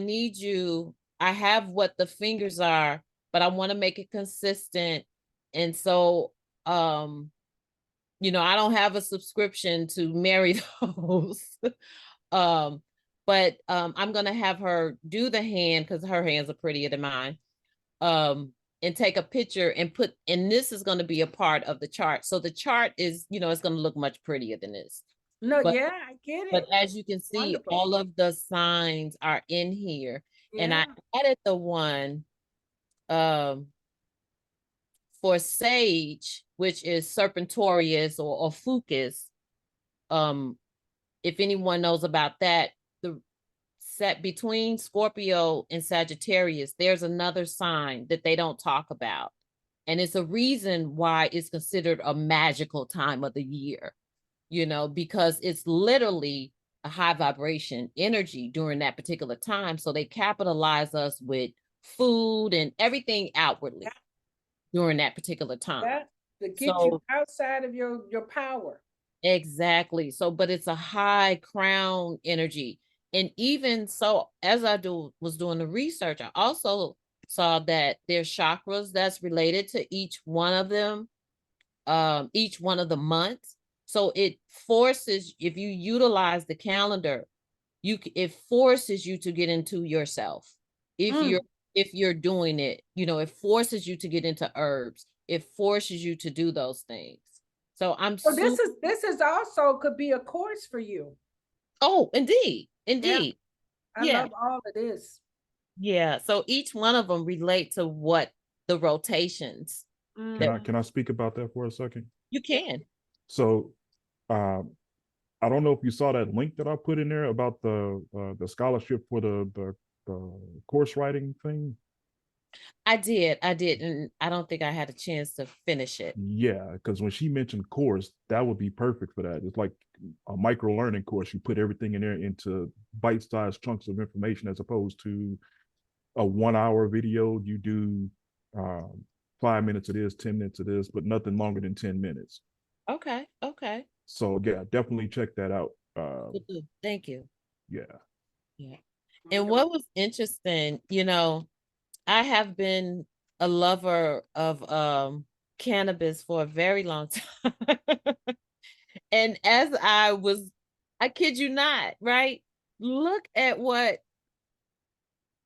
have what the fingers are, but I want to make it consistent. And so, I don't have a subscription to marry those. But I'm gonna have her do the hand, because her hands are prettier than mine. And take a picture and and this is going to be a part of the chart. So the chart is, it's going to look much prettier than this. No, but, yeah, I get it. But as you can see, Wonderful. all of the signs are in here. Yeah. And I added the one for Sage, which is Serpentorius or Fucus. If anyone knows about that, the set between Scorpio and Sagittarius, there's another sign that they don't talk about. And it's a reason why it's considered a magical time of the year, because it's literally a high vibration energy during that particular time. So they capitalize us with food and everything outwardly during that particular time. To get you outside of your power. Exactly. So, but it's a high crown energy. And even so, as I was doing the research, I also saw that there's chakras that's related to each one of them, each one of the months. So it forces, if you utilize the calendar, it forces you to get into yourself. If you're doing it, it forces you to get into herbs. It forces you to do those things. So this is also could be a course for you. Oh, indeed. Yeah. I love all of this. Yeah. So each one of them relate to what the rotations. Can I speak about that for a second? You can. So I don't know if you saw that link that I put in there about the scholarship for the the course writing thing? I did, and I don't think I had a chance to finish it. Yeah, because when she mentioned course, that would be perfect for that. It's like a micro learning course. You put everything in there into bite-sized chunks of information, as opposed to a 1 hour video. You do 5 minutes of this, 10 minutes of this, but nothing longer than 10 minutes. Okay, okay. So yeah, definitely check that out. Thank you. Yeah. Yeah. And what was interesting, I have been a lover of cannabis for a very long time. And as I kid you not, right? Look at what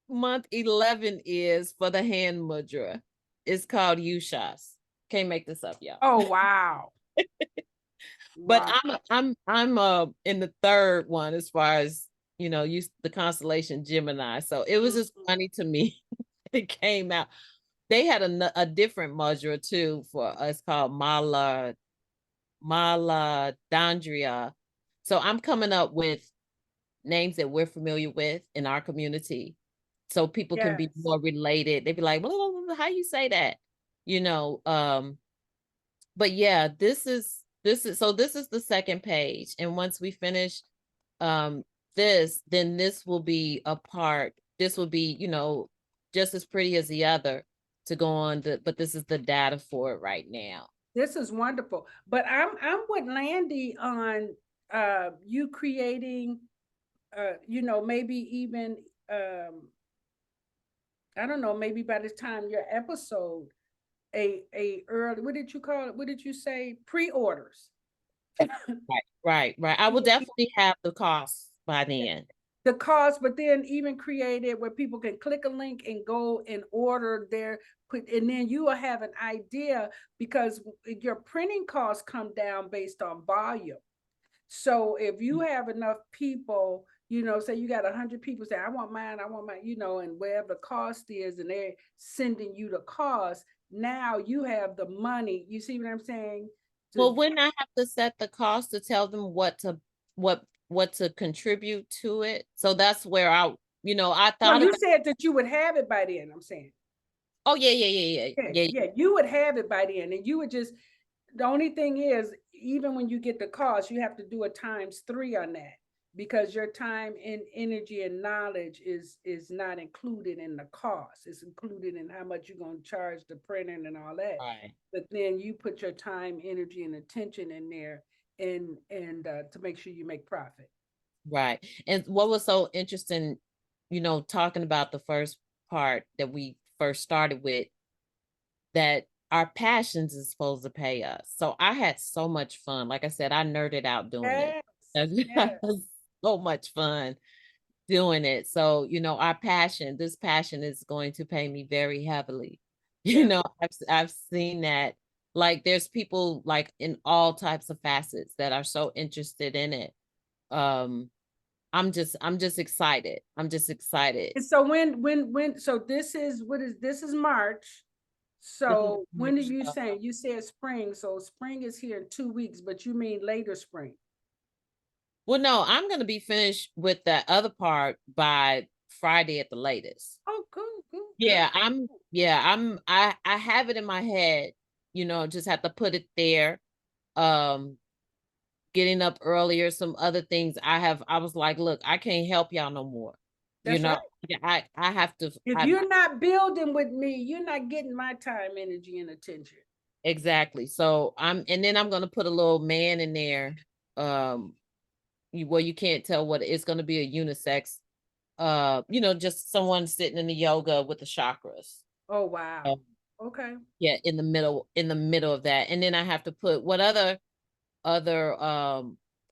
month 11 is for the hand mudra. It's called Ushas. Can't make this up, y'all. Oh, wow. But Wow. I'm in the third one as far as the constellation Gemini. So it was just funny to me. It came out. They had a different mudra too for us called Maladandria. So I'm coming up with names that we're familiar with in our community, so people can be Yes. more related. They'd be like, well, how you say that? But yeah, this is the second page. And once we finish then this will be a part. This will be, just as pretty as the other to go on but this is the data for it right now. This is wonderful. But I'm with Landy on you creating maybe even I don't know, maybe by the time your episode, a early, what did you call it? What did you say? Pre-orders. Right. I will definitely have the costs by then. The cost, but then even create it where people can click a link and go and order and then you will have an idea, because your printing costs come down based on volume. So if you have enough people, say you got 100 people say, I want mine, and wherever the cost is, and they're sending you the cost, now you have the money. You see what I'm saying? Well, wouldn't I have to set the cost to tell them what to contribute to it? So that's where I thought you said that you would have it by then, I'm saying. Oh, yeah. You would have it by then, and you would just, the only thing is, even when you get the cost, you have to do a ×3 on that, because your time and energy and knowledge is not included in the cost. It's included in how much you're going to charge the printer and all that. Right. But then you put your time, energy, and attention in there, and to make sure you make profit. Right. And what was so interesting, talking about the first part that we first started with, that our passions is supposed to pay us. So I had so much fun. Like I said, I nerded out doing it. Yes. So much fun doing it. So, this passion is going to pay me very heavily. I've seen that. Like, there's people like in all types of facets that are so interested in it. I'm just excited. I'm just excited. And so so this is March. So when are you saying? You said spring. So spring is here in 2 weeks, but you mean later spring? Well, no, I'm going to be finished with the other part by Friday at the latest. Oh, cool. Yeah, I have it in my head, just have to put it there. Getting up earlier, some other things I was like, look, I can't help y'all no more. That's right. I have to. If you're not building with me, you're not getting my time, energy, and attention. Exactly. So and then I'm going to put a little man in there. You can't tell what it's going to be, a unisex, just someone sitting in the yoga with the chakras. Oh, wow. Okay. Yeah, in the middle of that. And then I have to put what other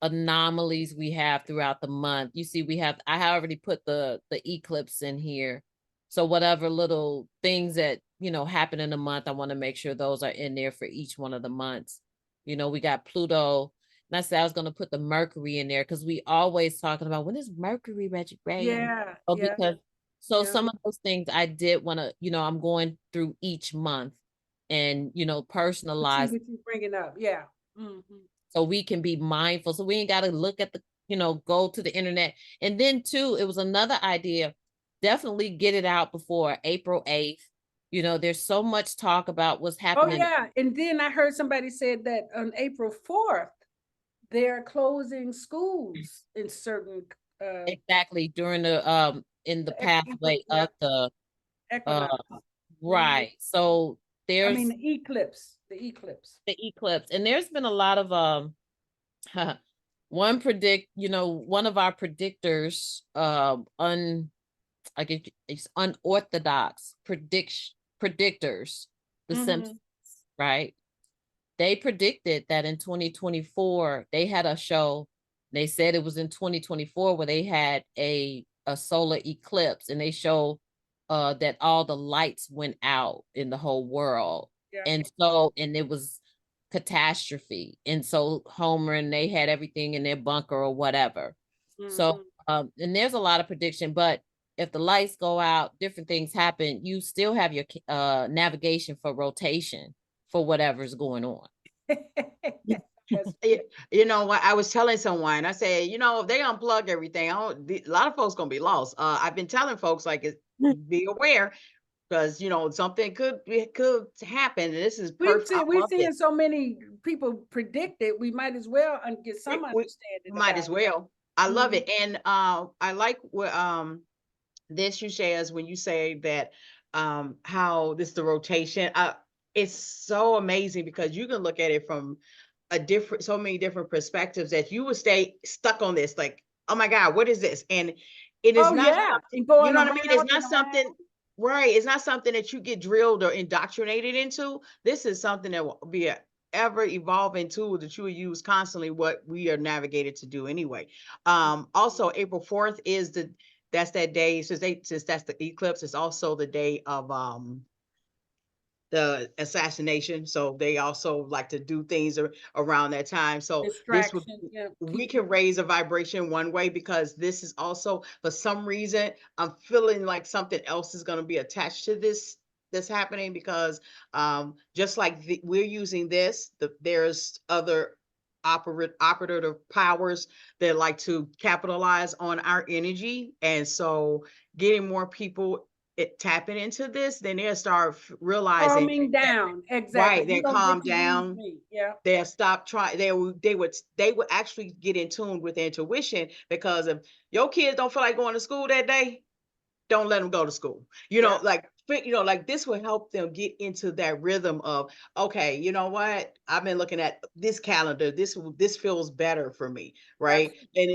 anomalies we have throughout the month. You see, I already put the eclipse in here. So whatever little things that, happen in a month, I want to make sure those are in there for each one of the months. We got Pluto. And I said I was going to put the Mercury in there, because we always talking about, when is Mercury retrograde? Yeah. Because some of those things I did want to, I'm going through each month and, personalize. See what you're bringing up. Yeah. Mm-hmm. So we can be mindful. So we ain't got to look at go to the internet. And then too, it was another idea. definitely get it out before April 8th. You know, there's so much talk about what's Oh happening. yeah, and then I heard somebody said that on April 4th, they're closing schools in certain Exactly during the in the pathway yeah, of the equinox. right. So I there's mean the eclipse. The eclipse. the eclipse, and there's been a lot of one one of our predictors I guess it's unorthodox predictors, the Simpsons, right? They predicted that in 2024 they had a show. They said it was in 2024 where they had a solar eclipse, and they show that all the lights went out in the whole world. Yeah. And it was catastrophe. And so Homer and they had everything in their bunker or whatever. So and there's a lot of prediction, but if the lights go out, different things happen, you still have your navigation for rotation for whatever's going on. You know what? I was telling someone, I said, you know, if they unplug everything, a lot of folks gonna be lost. I've been telling folks be aware, because you know something could happen. And this is perfect. We've seen so many people predict it. We might as well get some understanding. Might as well. I love it, and I like what this you shares when you say that how this the rotation. It's so amazing because you can look at it from so many different perspectives that you would stay stuck on this, like, oh my God, what is this? And it is not something, you know what I mean? It's not something, right? It's not something that you get drilled or indoctrinated into. This is something that will be a ever evolving tool that you will use constantly, what we are navigated to do anyway. Also April 4th is that's that day, since that's the eclipse, it's also the day of the assassination. So they also like to do things around that time. So we can raise a vibration one way, because this is also, for some reason, I'm feeling like something else is going to be attached to this happening, because just like we're using this, there's other operative powers that like to capitalize on our energy. And so getting more people tapping into this, then they'll start realizing calming down. Exactly. Right, they calm down. Yeah, they'll stop trying. They would actually get in tune with intuition, because if your kids don't feel like going to school that day, don't let them go to school. You know, like this will help them get into that rhythm of, okay, you know what? I've been looking at this calendar. This feels better for me, right? And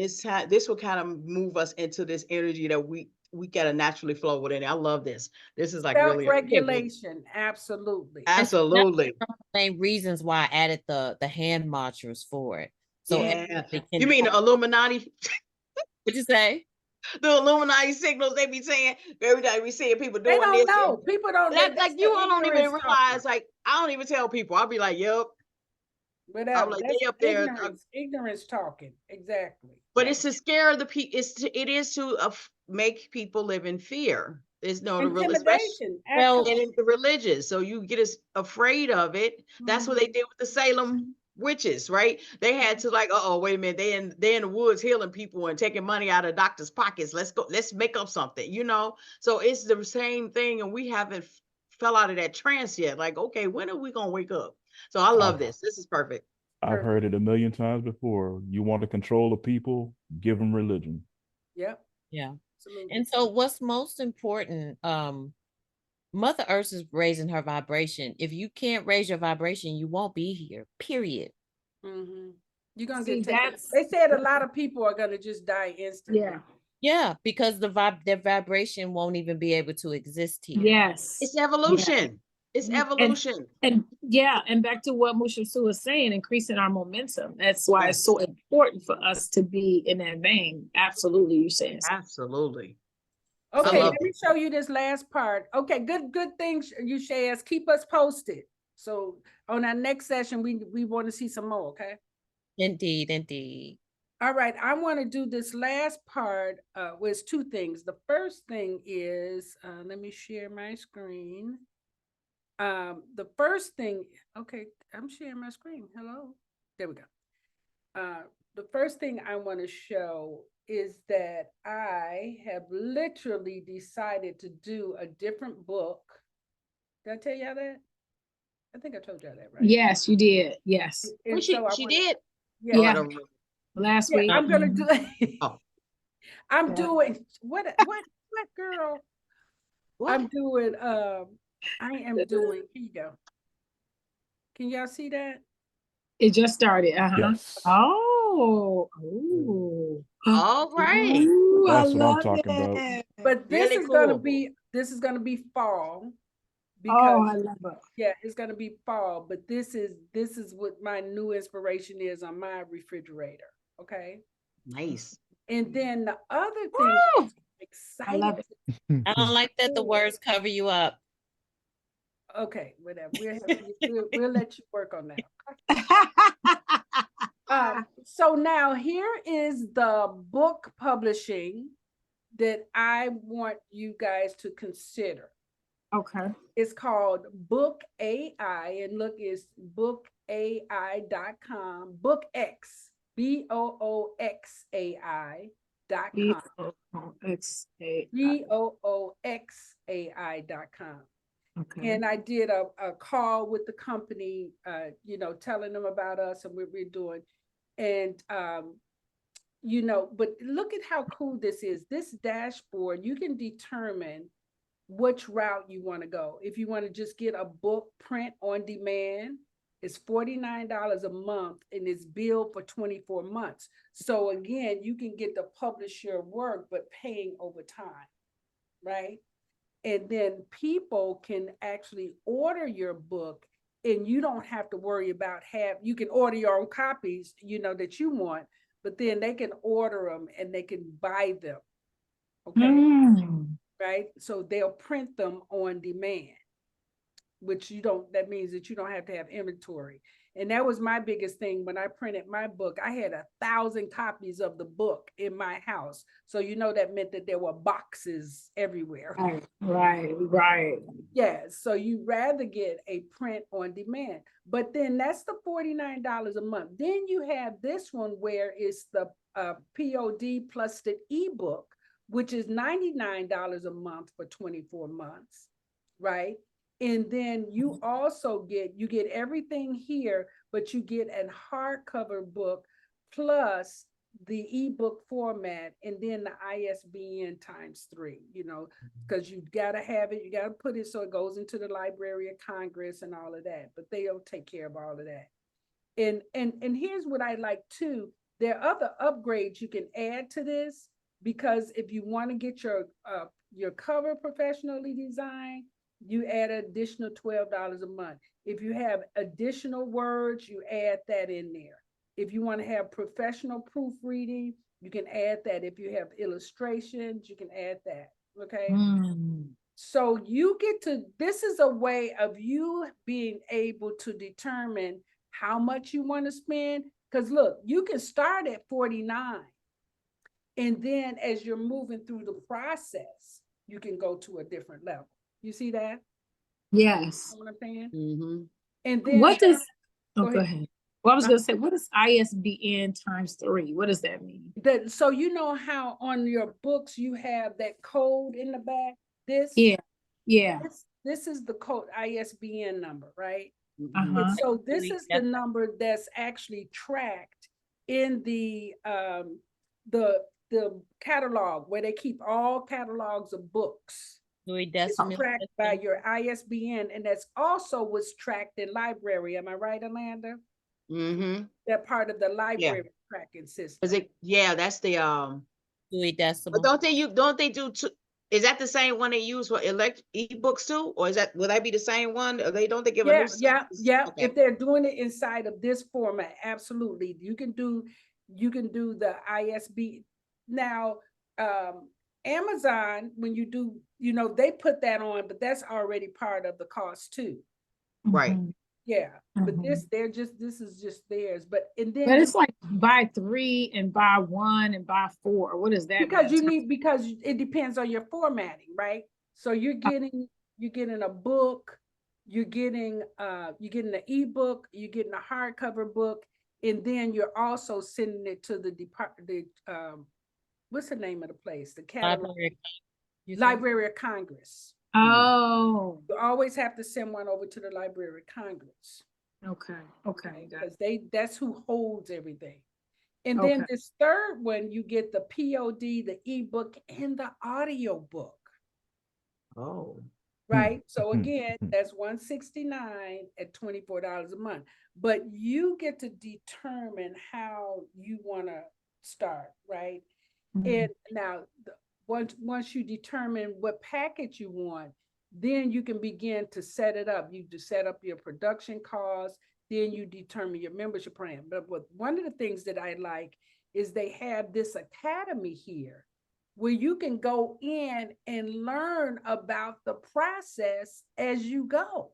this will kind of move us into this energy that we gotta naturally flow within. I love this. This is like really self-regulation. Absolutely. Absolutely. One of the main reasons why I added the hand mantras for it. So yeah. You mean the Illuminati? What'd you say? The Illuminati signals they be saying every day. We see people doing this. Know. People don't know. Like you all don't even realize. Like I don't even tell people. I'll be like, "Yep." Whatever. I'm like, they up there. Ignorance talking. Exactly. But it's to scare the people. It is to make people live in fear. There's no intimidation. Well, and the religious, so you get us afraid of it. That's what they did with the Salem witches, right? They had to like, wait a minute, they in the woods healing people and taking money out of doctors' pockets. Let's make up something, you know. So it's the same thing, and we haven't fell out of that trance yet. Like, okay, when are we gonna wake up? So I love this. This is perfect. I've heard it a million times before. You want to control the people, give them religion. Yep. Yeah. Absolutely. And so what's most important, Mother Earth is raising her vibration. If you can't raise your vibration, you won't be here, period. You're going to get taken. They said a lot of people are going to just die instantly. Yeah. Yeah, because their vibration won't even be able to exist here. Yes. It's evolution. It's evolution. And back to what Shemsu was saying, increasing our momentum. That's why it's so important for us to be in that vein. Absolutely, you saying. Absolutely. Okay, let me show you this last part. Okay, good things you share. Keep us posted. So on our next session, we want to see some more, okay? Indeed. All right, I want to do this last part with two things. The first thing is, let me share my screen. The first thing, okay, I'm sharing my screen. Hello. There we go. The first thing I want to show is that I have literally decided to do a different book. Did I tell y'all that? I think I told y'all that, right? Yes, you did. Yes. And Well, so I she wanna, did. yeah, Yeah. Oh, Last yeah, week. I'm gonna do Oh. I'm Yeah. doing what girl? What? I'm doing I am doing, here you go. Can y'all see that? It just started. Uh-huh. Yes. Oh. Ooh. All right. Ooh, I That's what I'm love talking about. it. But Really this is gonna be fall Oh, because I love it. yeah, it's gonna be fall, but this is what my new inspiration is on my refrigerator. Okay. Nice. And then the other thing Woo! I'm I love excited. it. I don't like that the words cover you up. Okay, whatever. We'll let you work on that. So now here is the book publishing that I want you guys to consider. Okay. It's called Book AI, and look, it's bookai.com, Book X, BOOXAI.com, BOOXAI. BOOXAI.com. Okay. And I did a call with the company, telling them about us and what we're doing. And, but look at how cool this is. This dashboard, you can determine which route you want to go. If you want to just get a book print on demand, it's $49 a month and it's billed for 24 months. So again, you can get to publish your work, but paying over time, right? And then people can actually order your book and you don't have to worry about you can order your own copies, that you want, but then they can order them and they can buy them. Okay. Right. So they'll print them on demand, that means that you don't have to have inventory. And that was my biggest thing when I printed my book. I had 1,000 copies of the book in my house. So, that meant that there were boxes everywhere. Right. Yeah. So you rather get a print on demand, but then that's the $49 a month. Then you have this one where it's the POD plus the ebook, which is $99 a month for 24 months, right? And then you also get everything here, but you get a hardcover book plus the ebook format, and then the ISBN ×3, because you got to have it, you got to put it so it goes into the Library of Congress and all of that, but they'll take care of all of that. And here's what I like too. There are other upgrades you can add to this, because if you want to get your cover professionally designed, you add an additional $12 a month. If you have additional words, you add that in there. If you want to have professional proofreading, you can add that. If you have illustrations, you can add that. Okay. So you this is a way of you being able to determine how much you want to spend. Because look, you can start at $49. And then as you're moving through the process, you can go to a different level. You see that? Yes. You know what I'm saying? Mm-hmm. And then What does go go ahead. Well, I was gonna say, what is ISBN ×3? What does that mean? So you know how on your books you have that code in the back? This is the code ISBN number, right? And so this is the number that's actually tracked in the catalog, where they keep all catalogs of books. It's tracked by your ISBN, and that's also what's tracked in library. Am I right, Amanda? Mm-hmm. That part of the library tracking system. Is it? Yeah, that's the Dewey Decimal. But don't they do two? Is that the same one they use for ebooks too, or would that be the same one? Or don't they give a new? Yeah. Okay. If they're doing it inside of this format, absolutely, you can do the ISB. Now, Amazon, when you do, they put that on, but that's already part of the cost too. Right. Yeah, but this is just theirs. But it's like buy 3 and buy 1 and buy 4. What is that? Because it depends on your formatting, right? So you're getting a book, you're getting an ebook, you're getting a hardcover book, and then you're also sending it to the what's the name of the place? The catalog. Library. You said? Library of Congress. Oh, You always have to send one over to the Library of Congress. okay, okay, got it. Because that's who holds everything. And Okay. then this third one, you get the POD, the ebook, and the audio book. Oh. Right. So again, that's $169 at $24 a month. But you get to determine how you want to start, right? And now once you determine what package you want, then you can begin to set it up. You just set up your production costs, then you determine your membership plan. But one of the things that I like is they have this academy here where you can go in and learn about the process as you go.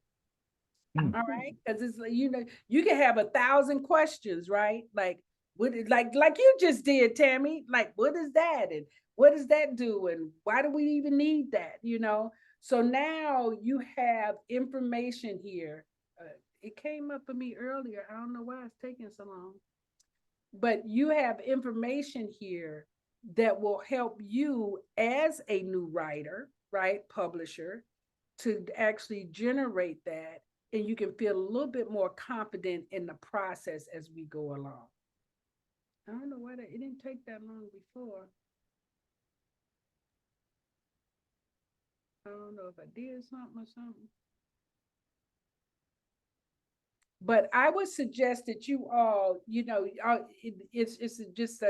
All right. Because it's like, you know, you can have 1,000 questions, right? Like, what is like you just did, Tammy. Like, what is that? And what does that do? And why do we even need that? You know? So now you have information here. It came up for me earlier. I don't know why it's taking so long. But you have information here that will help you as a new writer, right? Publisher, to actually generate that. And you can feel a little bit more confident in the process as we go along. I don't know why it didn't take that long before. I don't know if I did something or something. But I would suggest that you all, you know, it's just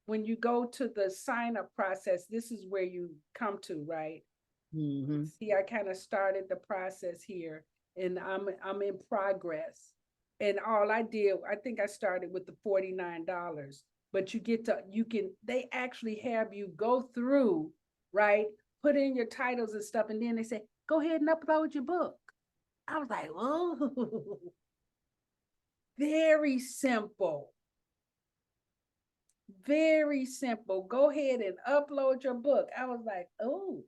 when you go to the sign up process, this is where you come to, right? Mm-hmm. See, I kind of started the process here, and I'm in progress. And all I did, I think I started with the $49, but they actually have you go through, right? Put in your titles and stuff, and then they say, go ahead and upload your book. I was like, oh, very simple. Very simple. Go ahead and upload your book. I was like, oh,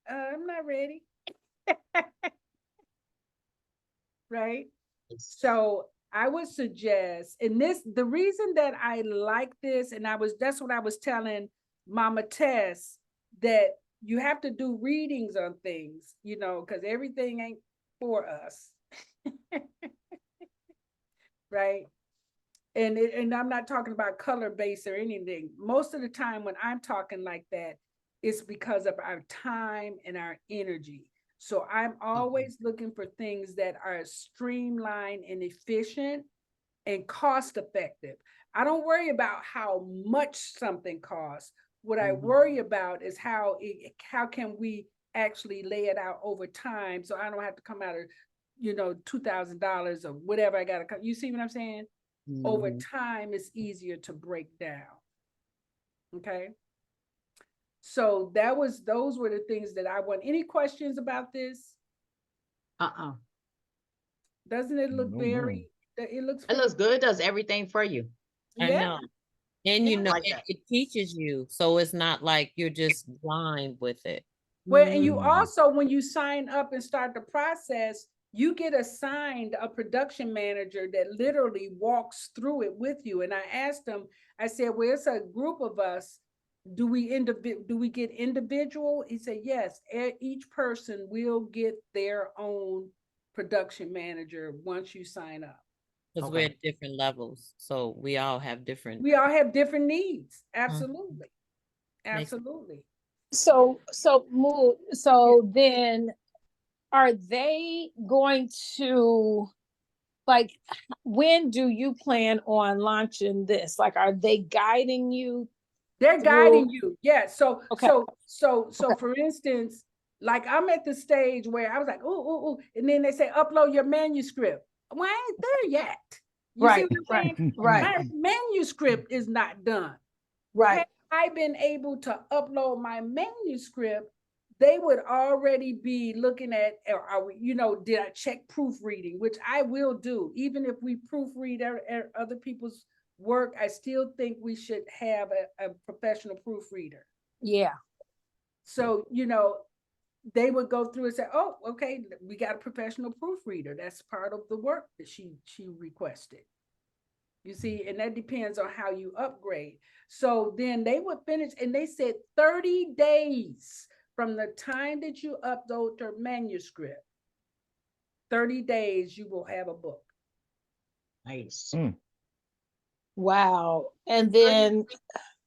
I'm not ready. Right? So I would suggest, and the reason that I like this, and that's what I was telling Mama Tess, that you have to do readings on things, you know, because everything ain't for us. Right? And I'm not talking about color base or anything. Most of the time when I'm talking like that, it's because of our time and our energy. So I'm always looking for things that are streamlined and efficient and cost effective. I don't worry about how much something costs. What I worry about is how can we actually lay it out over time, so I don't have to come out of, you know, $2,000 or whatever I got to come. You see what I'm saying? Over time, it's easier to break down. Okay. So those were the things that I want. Any questions about this? Doesn't it look it looks good. It does everything for you. I know. And you know, like it teaches you. So it's not like you're just blind with it. Well, and you also, when you sign up and start the process, you get assigned a production manager that literally walks through it with you. And I asked him, I said, well, it's a group of us. Do we get individual? He said, yes, each person will get their own production manager once you sign up. Because we're at different levels. So we all have different needs. Absolutely. Absolutely. So then are they going to, like, when do you plan on launching this? Like, are they guiding you? They're guiding you. Yeah. So Okay. for instance, like I'm at the stage where I was like, ooh. And then they say, upload your manuscript. Well, I ain't there yet. You see what I'm saying? My manuscript is not done. Right. Had I been able to upload my manuscript, they would already be looking at, you know, did I check proofreading, which I will do. Even if we proofread other people's work, I still think we should have a professional proofreader. Yeah. So, you know, they would go through and say, oh, okay, we got a professional proofreader. That's part of the work that she requested. You see, and that depends on how you upgrade. So then they would finish, and they said 30 days from the time that you upload your manuscript, 30 days you will have a book. Nice. Wow. And then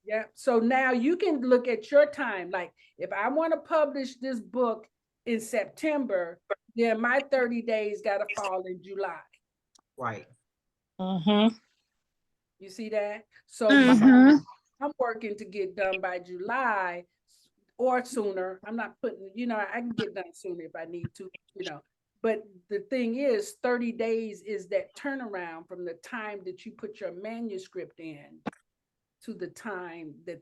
Yeah. So now you can look at your time. Like if I want to publish this book in September, then my 30 days got to fall in July. Right. You see that? So I'm working to get done by July or sooner. I'm not putting, I can get done sooner if I need to, But the thing is, 30 days is that turnaround from the time that you put your manuscript in to the time that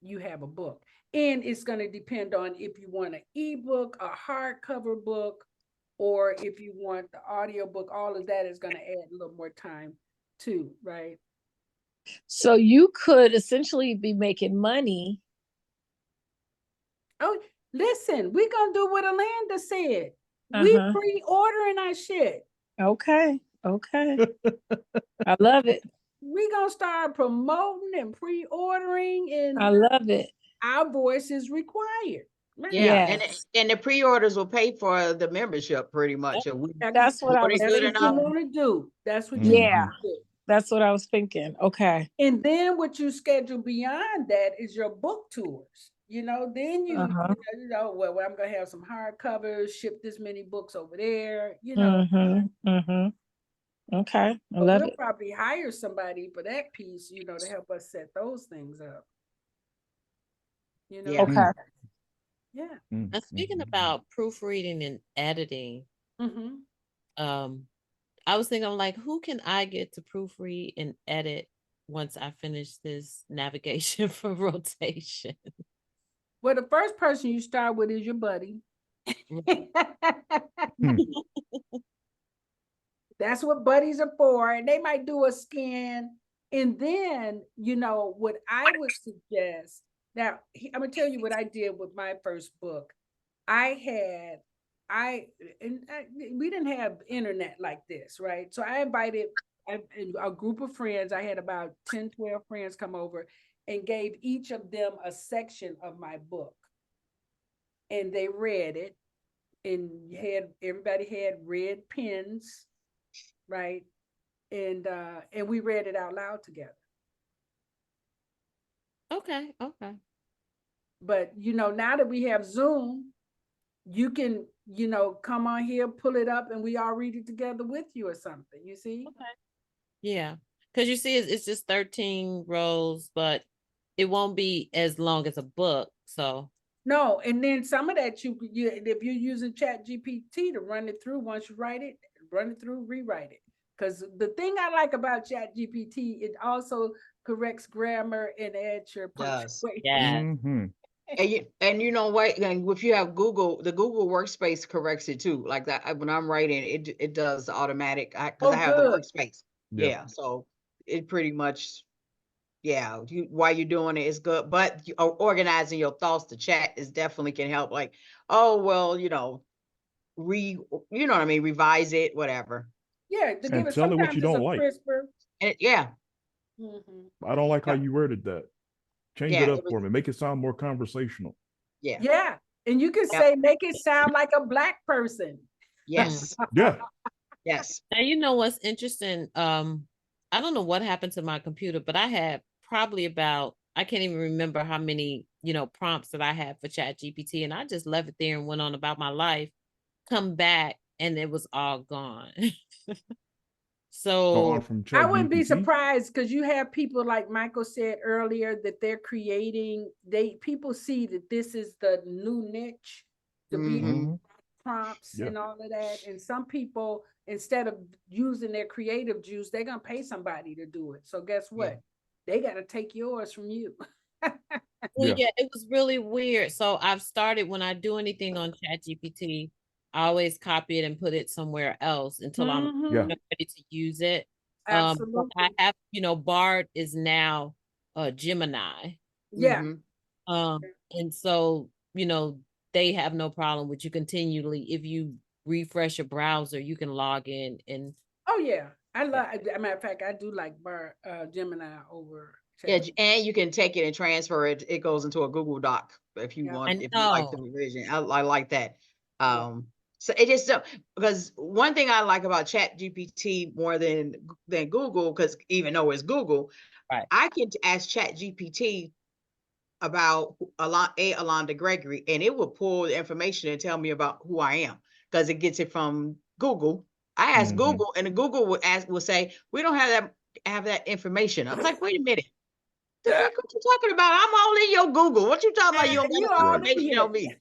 you have a book. And it's going to depend on if you want an ebook, a hardcover book, or if you want the audio book. All of that is going to add a little more time too, right? So you could essentially be making money. Oh, listen, we're going to do what Alanda said. We pre-ordering our shit. Okay. I love it. We're going to start promoting and pre-ordering, and I love it. our voice is required. Yeah. Yes. And the pre-orders will pay for the membership pretty much. That's what I was That's thinking. what you want to do. That's what Yeah. you want to do. That's what I was thinking. Okay. And then what you schedule beyond that is your book tours. Then you well, I'm gonna have some hardcovers, ship this many books over there, Okay. I But love we'll it. probably hire somebody for that piece, to help us set those things up. Yeah. Okay. Yeah. And speaking about proofreading and editing, I was thinking, like, who can I get to proofread and edit once I finish this navigation for rotation? Well, the first person you start with is your buddy. That's what buddies are for. And they might do a scan. And then, what I would suggest, now I'm gonna tell you what I did with my first book. We didn't have internet like this, right? So I invited a group of friends. I had about 10, 12 friends come over and gave each of them a section of my book. And they read it, and everybody had red pens, right? And we read it out loud together. Okay. But now that we have Zoom, you can, come on here, pull it up, and we all read it together with you or something. You see? Okay. Yeah, because you see, it's just 13 rows, but it won't be as long as a book. So no, and then some of that if you're using ChatGPT to run it through, once you write it, run it through, rewrite it. Because the thing I like about ChatGPT, it also corrects grammar and adds your punctuation. yeah. And you know what? And if you have Google, the Google Workspace corrects it too. Like that, when I'm writing, it does the automatic. Because I have the workspace. Yeah, so it pretty much, while you're doing it, it's good. But organizing your thoughts to chat is definitely can help. Like, oh well, what I mean, revise it, whatever. Yeah, to give And it tell it what sometimes you it's don't a like. crisper. Yeah. I don't like how you worded that. Change it up for me. Make it sound more conversational. Yeah. Yeah. And you can say, make it sound like a Black person. Yes. Yeah. Yes. Now, you know what's interesting? I don't know what happened to my computer, but I had probably I can't even remember how many, prompts that I had for ChatGPT, and I just left it there and went on about my life. Come back, and it was all gone. So I wouldn't be surprised, because you have people, like Michael said earlier, that they're creating, people see that this is the new niche to be prompts and all of that. And some people, instead of using their creative juice, they're going to pay somebody to do it. So guess what? They got to take yours from you. Well, yeah, it was really weird. So I've started, when I do anything on ChatGPT, I always copy it and put it somewhere else until I'm ready to use it. Absolutely. I have, Bard is now Gemini. Yeah. And so, they have no problem with you continually. If you refresh your browser, you can log in and. Oh yeah, I love. As a matter of fact, I do like Gemini over. Yeah, ChatGPT. and you can take it and transfer it. It goes into a Google Doc if you Yeah. want, I if you like the know. revision. I like that. Yeah. So it just because one thing I like about Chat GPT more than Google, because even though it's Google, Right. I can ask Chat GPT about Alonda Gregory, and it will pull the information and tell me about who I am because it gets it from Google. I asked Mhm. Google, and Google will say, we don't have that information. I was like, wait a minute. The heck what you talking about? I'm all in your Google. What you talking about? You don't You got all no in information here. on me.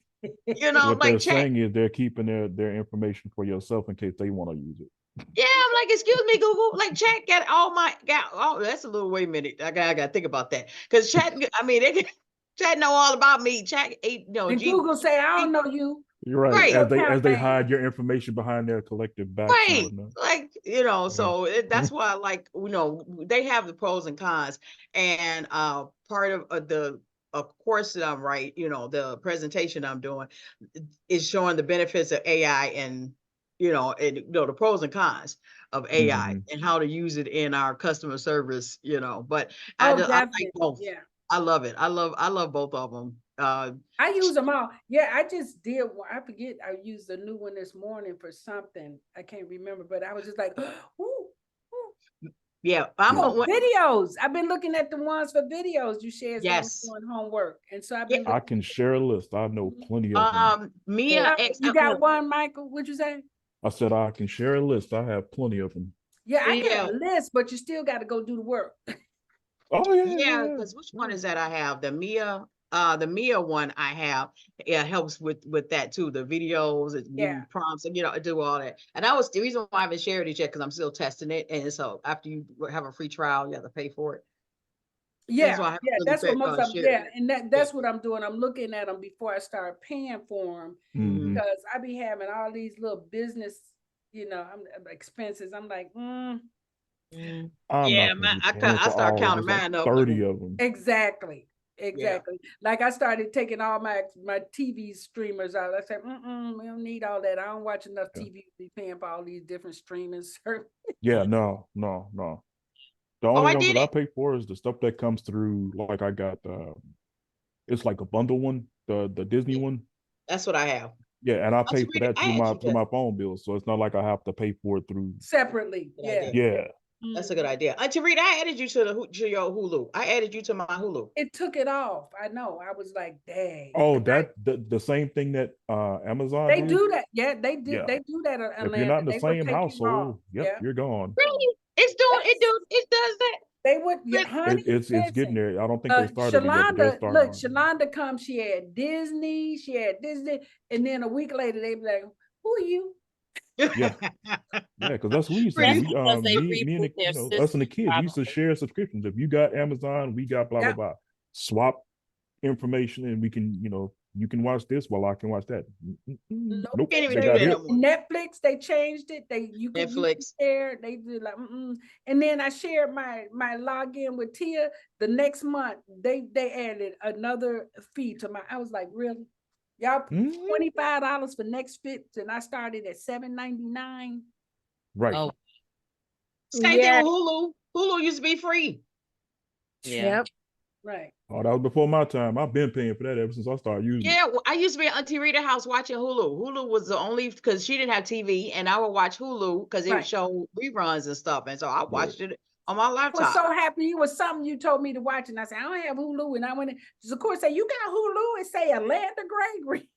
You know, What they're like Chat. saying is they're keeping their information for yourself in case they want to use it. Yeah, I'm like, excuse me, Google. Like Chat got all. That's a little. Wait a minute. I got to think about that because Chat. I mean, Chat know all about me. Chat, And Google say, I don't know you. You're right. Right. Your As they campaign. hide your information behind their collective backs and Right. whatnot. Like, so that's why I like, they have the pros and cons. And part of the course that I'm the presentation I'm doing is showing the benefits of AI and, the pros and cons of AI Mhm. and how to use it in our customer service, but I like Definitely. both. Yeah. I love it. I love both of them. I use them all. Yeah, I just did. I forget. I used a new one this morning for something. I can't remember, but I was just like, ooh, ooh. Yeah. Videos. I've been looking at the ones for videos you shared when I'm Yes. doing homework, and so I've Yeah. been. I can share a list. I know plenty of them. Mia X. You got one, Michael? What'd you say? I said I can share a list. I have plenty of them. Yeah, I Yeah. got a list, but you still got to go do the work. Oh yeah. Yeah, because which one is that I have? The Mia one I have. Yeah, helps with that too. The videos, it give you prompts, and do all that. And that was the reason why I haven't shared it yet, because I'm still testing it. And so after you have a free trial, you have to pay for it. Yeah, That's why I haven't that's what really most of them. shared Yeah, it. and that's what I'm doing. I'm looking at them before I start paying for them Mhm. because I be having all these little business, expenses. I'm like, Mm. I'm Yeah, not gonna be I paying for start all. counting There's like mine up. 30 of them. exactly. Like I started taking all my TV streamers out. I said, we don't need all that. I don't watch enough Yeah. TV to be paying for all these different streaming services. Yeah, no. The Oh, only I ones did that I it. pay for is the stuff that comes through. Like I got it's like a bundle one, the Disney one. That's what I have. Yeah, and I pay for that I had you through my phone bill, so it's not like I have to pay for it through. Separately. Yeah. Yeah. That's a good idea. Auntie Rita, I added you to your Hulu. I added you to my Hulu. It took it off. I know. I was like, dang. Oh, that the same thing that Amazon They did. do that. Yeah, they did. Yeah. They do that on If you're not in the They would same take you off. household, yep, Yeah. you're gone. Really? It does that. They would, But honey. It's getting there. I don't think they started it yet, but they'll start on it. Shalonda come. She had Disney, and then a week later they be like, "Who are you?" Yeah, because that's what we used to That's do. because they Me and reboot their us and the system, kids, we used to probably. share subscriptions. If you got Amazon, we got blah blah Yep. blah. Swap information, and we can, you can watch this while I can watch that. Nope, Can't even they do got that hip. no more. Netflix, they changed it. You could Netflix. share. They did like, and then I shared my login with Tia. The next month, they added another fee to my. I was like, really? Y'all $25 for next fit, and I started at $7.99. Right. Oh, Same thing with Hulu. Hulu used to be free. yeah. Yep. Right. Oh, that was before my time. I've been paying for that ever since I started using it. Yeah, I used to be at Auntie Rita's house watching Hulu. Hulu was the only, because she didn't have TV, and I would watch Hulu because it would show reruns and stuff. And so I watched it on my laptop. I was so happy. It was something you told me to watch, and I said, I don't have Hulu. And I went in, of course, say, you got Hulu? It say Alanda Gregory.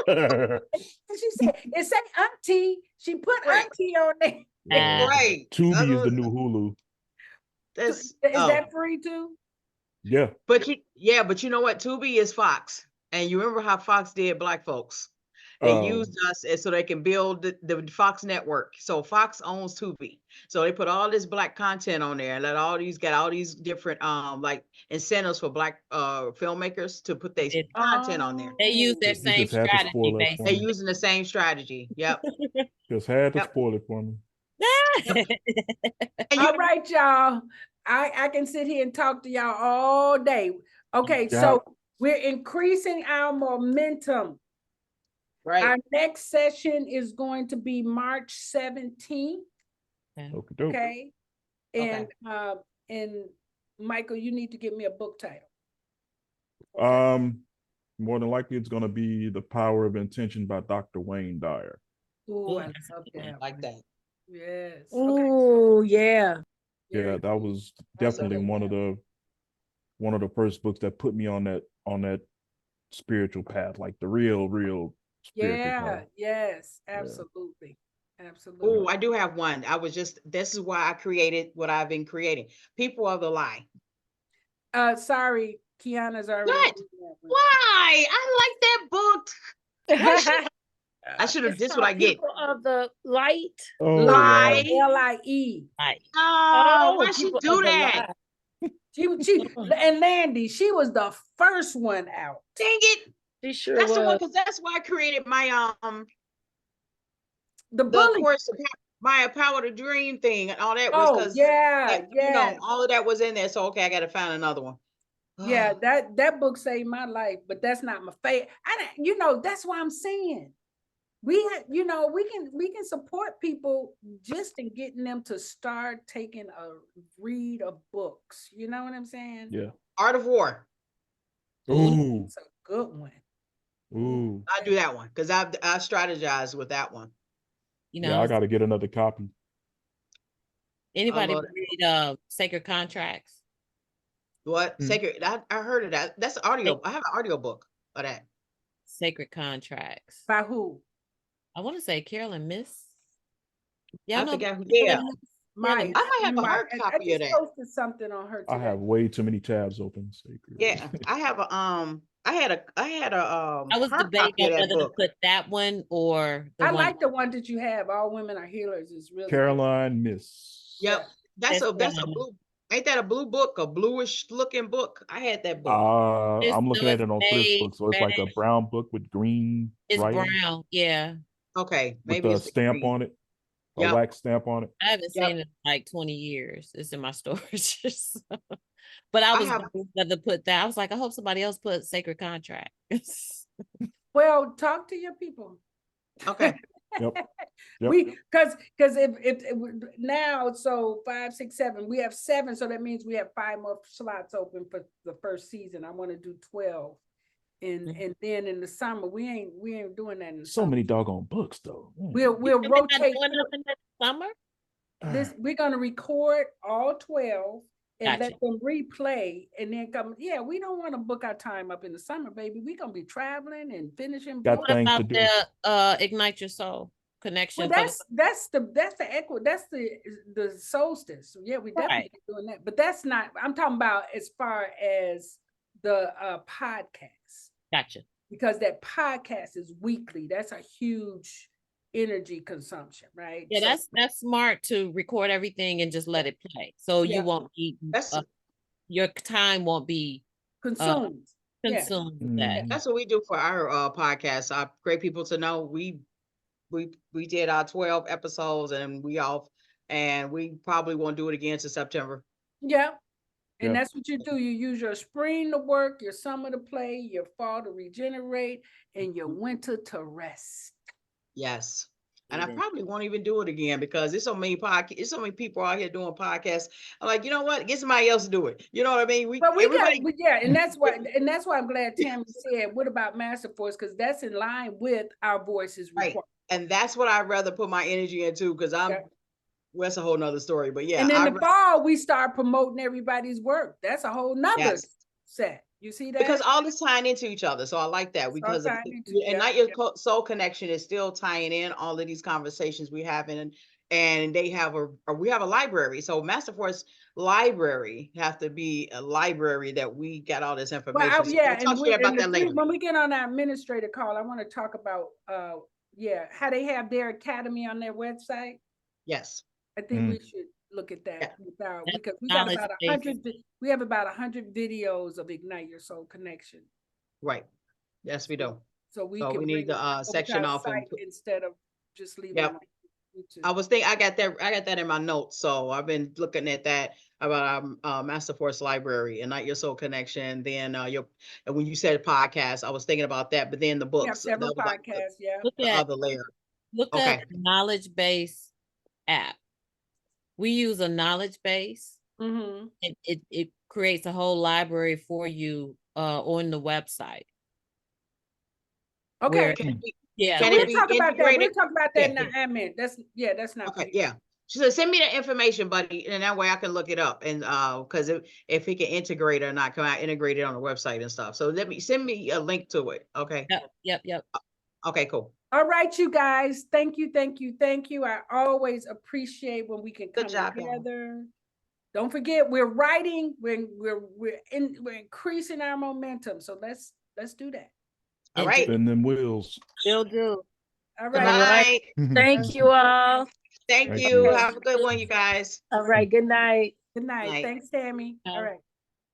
And she said, it say Auntie. She put Auntie on there. Yeah. Right. Tubi is the new Hulu. Is that free too? Yeah. But you know what? Tubi is Fox. And you remember how Fox did Black folks? They used us so they can build the Fox network. So Fox owns Tubi. So they put all this Black content on there and got all these different like incentives for Black filmmakers to put their content on there. They use their You same just had to strategy, spoil that for They're me. using the same strategy. Yep. Just had to spoil it for me. All right, y'all. I can sit here and talk to y'all all day. Okay, Yeah. so we're increasing our momentum. Right. Our next session is going to be March 17th. Okay, dope. Okay. Okay. And Michael, you need to give me a book title. More than likely it's gonna be The Power of Intention by Dr. Wayne Dyer. Oh, I That's love a good that. Like that. Yes. Okay. Oh, yeah. Yeah, that was That's a definitely good one of the first books that put me on that spiritual path, like the real spiritual Yeah. path. Yes. Yeah. Absolutely. Oh, Absolutely. I do have one. This is why I created what I've been creating. People of the Lie. Sorry, Kiana's already What? doing that one. Why? I like that book. I should have. It's This is what called I get. People of the Light. Oh Lie. yeah. Lie. Right. Oh, why she People do of the that? Light. She and Landy, she was the first one out. Dang it. She sure That's the one, was. because that's why I created my The the bully. course of my power to dream thing and all that was Oh, because yeah, you know, yeah. all of that was in there. So okay, I gotta find another one. Yeah, that book saved my life, but that's not my favorite. You know, that's why I'm saying we can support people just in getting them to start taking a read of books. You know what I'm saying? Yeah. Art of War. Ooh. It's a good one. Ooh. I do that one because I strategized with that one. You Yeah, know, I gotta get another copy. anybody love read Sacred Contracts? What? Hmm. Sacred. I heard of that. That's audio. I have an audio book of that. Sacred Contracts. By who? I want to say Carolyn Miss. Y'all I know forgot who. Yeah, Carolyn Miss? Maya. I might have a hard I copy of just that. posted something on her today. I have way too many tabs open. Sacred. Yeah, I have a I had a I was hard debating copy of on that whether to book. put that one or the I one. like the one that you have. All Women Are Healers is really good. Caroline Miss. Yep, that's That's a blue. Ain't that a blue book? A bluish looking book. I had that book. I'm looking at it's it on Thrift beige, Book, so it's like a reddish. brown book with green It's writing brown. Yeah. Okay, with maybe a it's the stamp green. on it, a Yep. wax stamp on it. I haven't Yep. seen it in like 20 years. It's in my storage. But I was going to put that. I was like, I hope somebody else put Sacred Contract. Well, talk to your people. Okay. Yep. Because if now, so 5, 6, 7, we have 7, so that means we have 5 more slots open for the first season. I want to do 12, and then in the summer we ain't doing that in the So summer. many doggone books though. We'll Not rotate. doing nothing this summer. We're gonna record all 12 and Gotcha. let them replay and then come. Yeah, we don't want to book our time up in the summer, baby. We're gonna be traveling and finishing Got books. What things to about do. the Ignite Your Soul connection? Well, that's the solstice. Yeah, we definitely doing that. But that's not. I'm talking about as far as the podcast. Gotcha. Because that podcast is weekly. That's a huge energy consumption, right? Yeah, that's smart to record everything and just let it play. So you won't be your time won't be consumed. Consumed with that. That's what we do for our podcast. Great people to know. We did our 12 episodes and we probably won't do it again to September. Yeah. And that's what you do. You use your spring to work, your summer to play, your fall to regenerate, and your winter to rest. Yes. And I probably won't even do it again because there's so many people out here doing podcasts. I'm like, you know what? Get somebody else to do it. You know what I mean? And that's why I'm glad Tammy said, what about Master Force? Because that's in line with our voices right. And that's what I'd rather put my energy into because that's a whole nother story. But yeah. And in the fall, we start promoting everybody's work. That's a whole nother set. You see that? Because all is tying into each other. So I like that because Ignite Your Soul Connection is still tying in all of these conversations we have and they have we have a library. So Master Force Library have to be a library that we got all this information. Well, we'll talk to you about that later. When we get on our administrator call, I want to talk about how they have their academy on their website. Yes. I think we should look at that because we got about 100. We have about 100 videos of Ignite Your Soul Connection. Right. Yes, we do. So we need the section off instead of just leaving. Yep. I was thinking I got that in my notes. So I've been looking at that about our Master Force Library and Ignite Your Soul Connection. Then and when you said podcast, I was thinking about that. But then the books, several podcasts. The other layer. Look at the knowledge base app. We use a knowledge base. Mm-hmm. It creates a whole library for you on the website. Okay. Where, Can it be, yeah, So can we'll it be talk about that. We'll integrated? talk about that in Yeah. the admin. That's not for Okay, you. yeah. She said, send me the information, buddy, and that way I can look it up. And because if he can integrate or not, can I integrate it on the website and stuff? So send me a link to it. Okay. Yep. Okay, cool. All right, you guys. Thank you. I always appreciate when we can come Good job, y'all. together. Don't forget, we're writing. We're increasing our momentum. So let's do that. All right. Spin them wheels. Will do. All Good right. night. Thank you all. Thank Thank you. you. Okay. Have a good one, you guys. All right. Good night. Good night. Night. Thanks, Tammy. All right.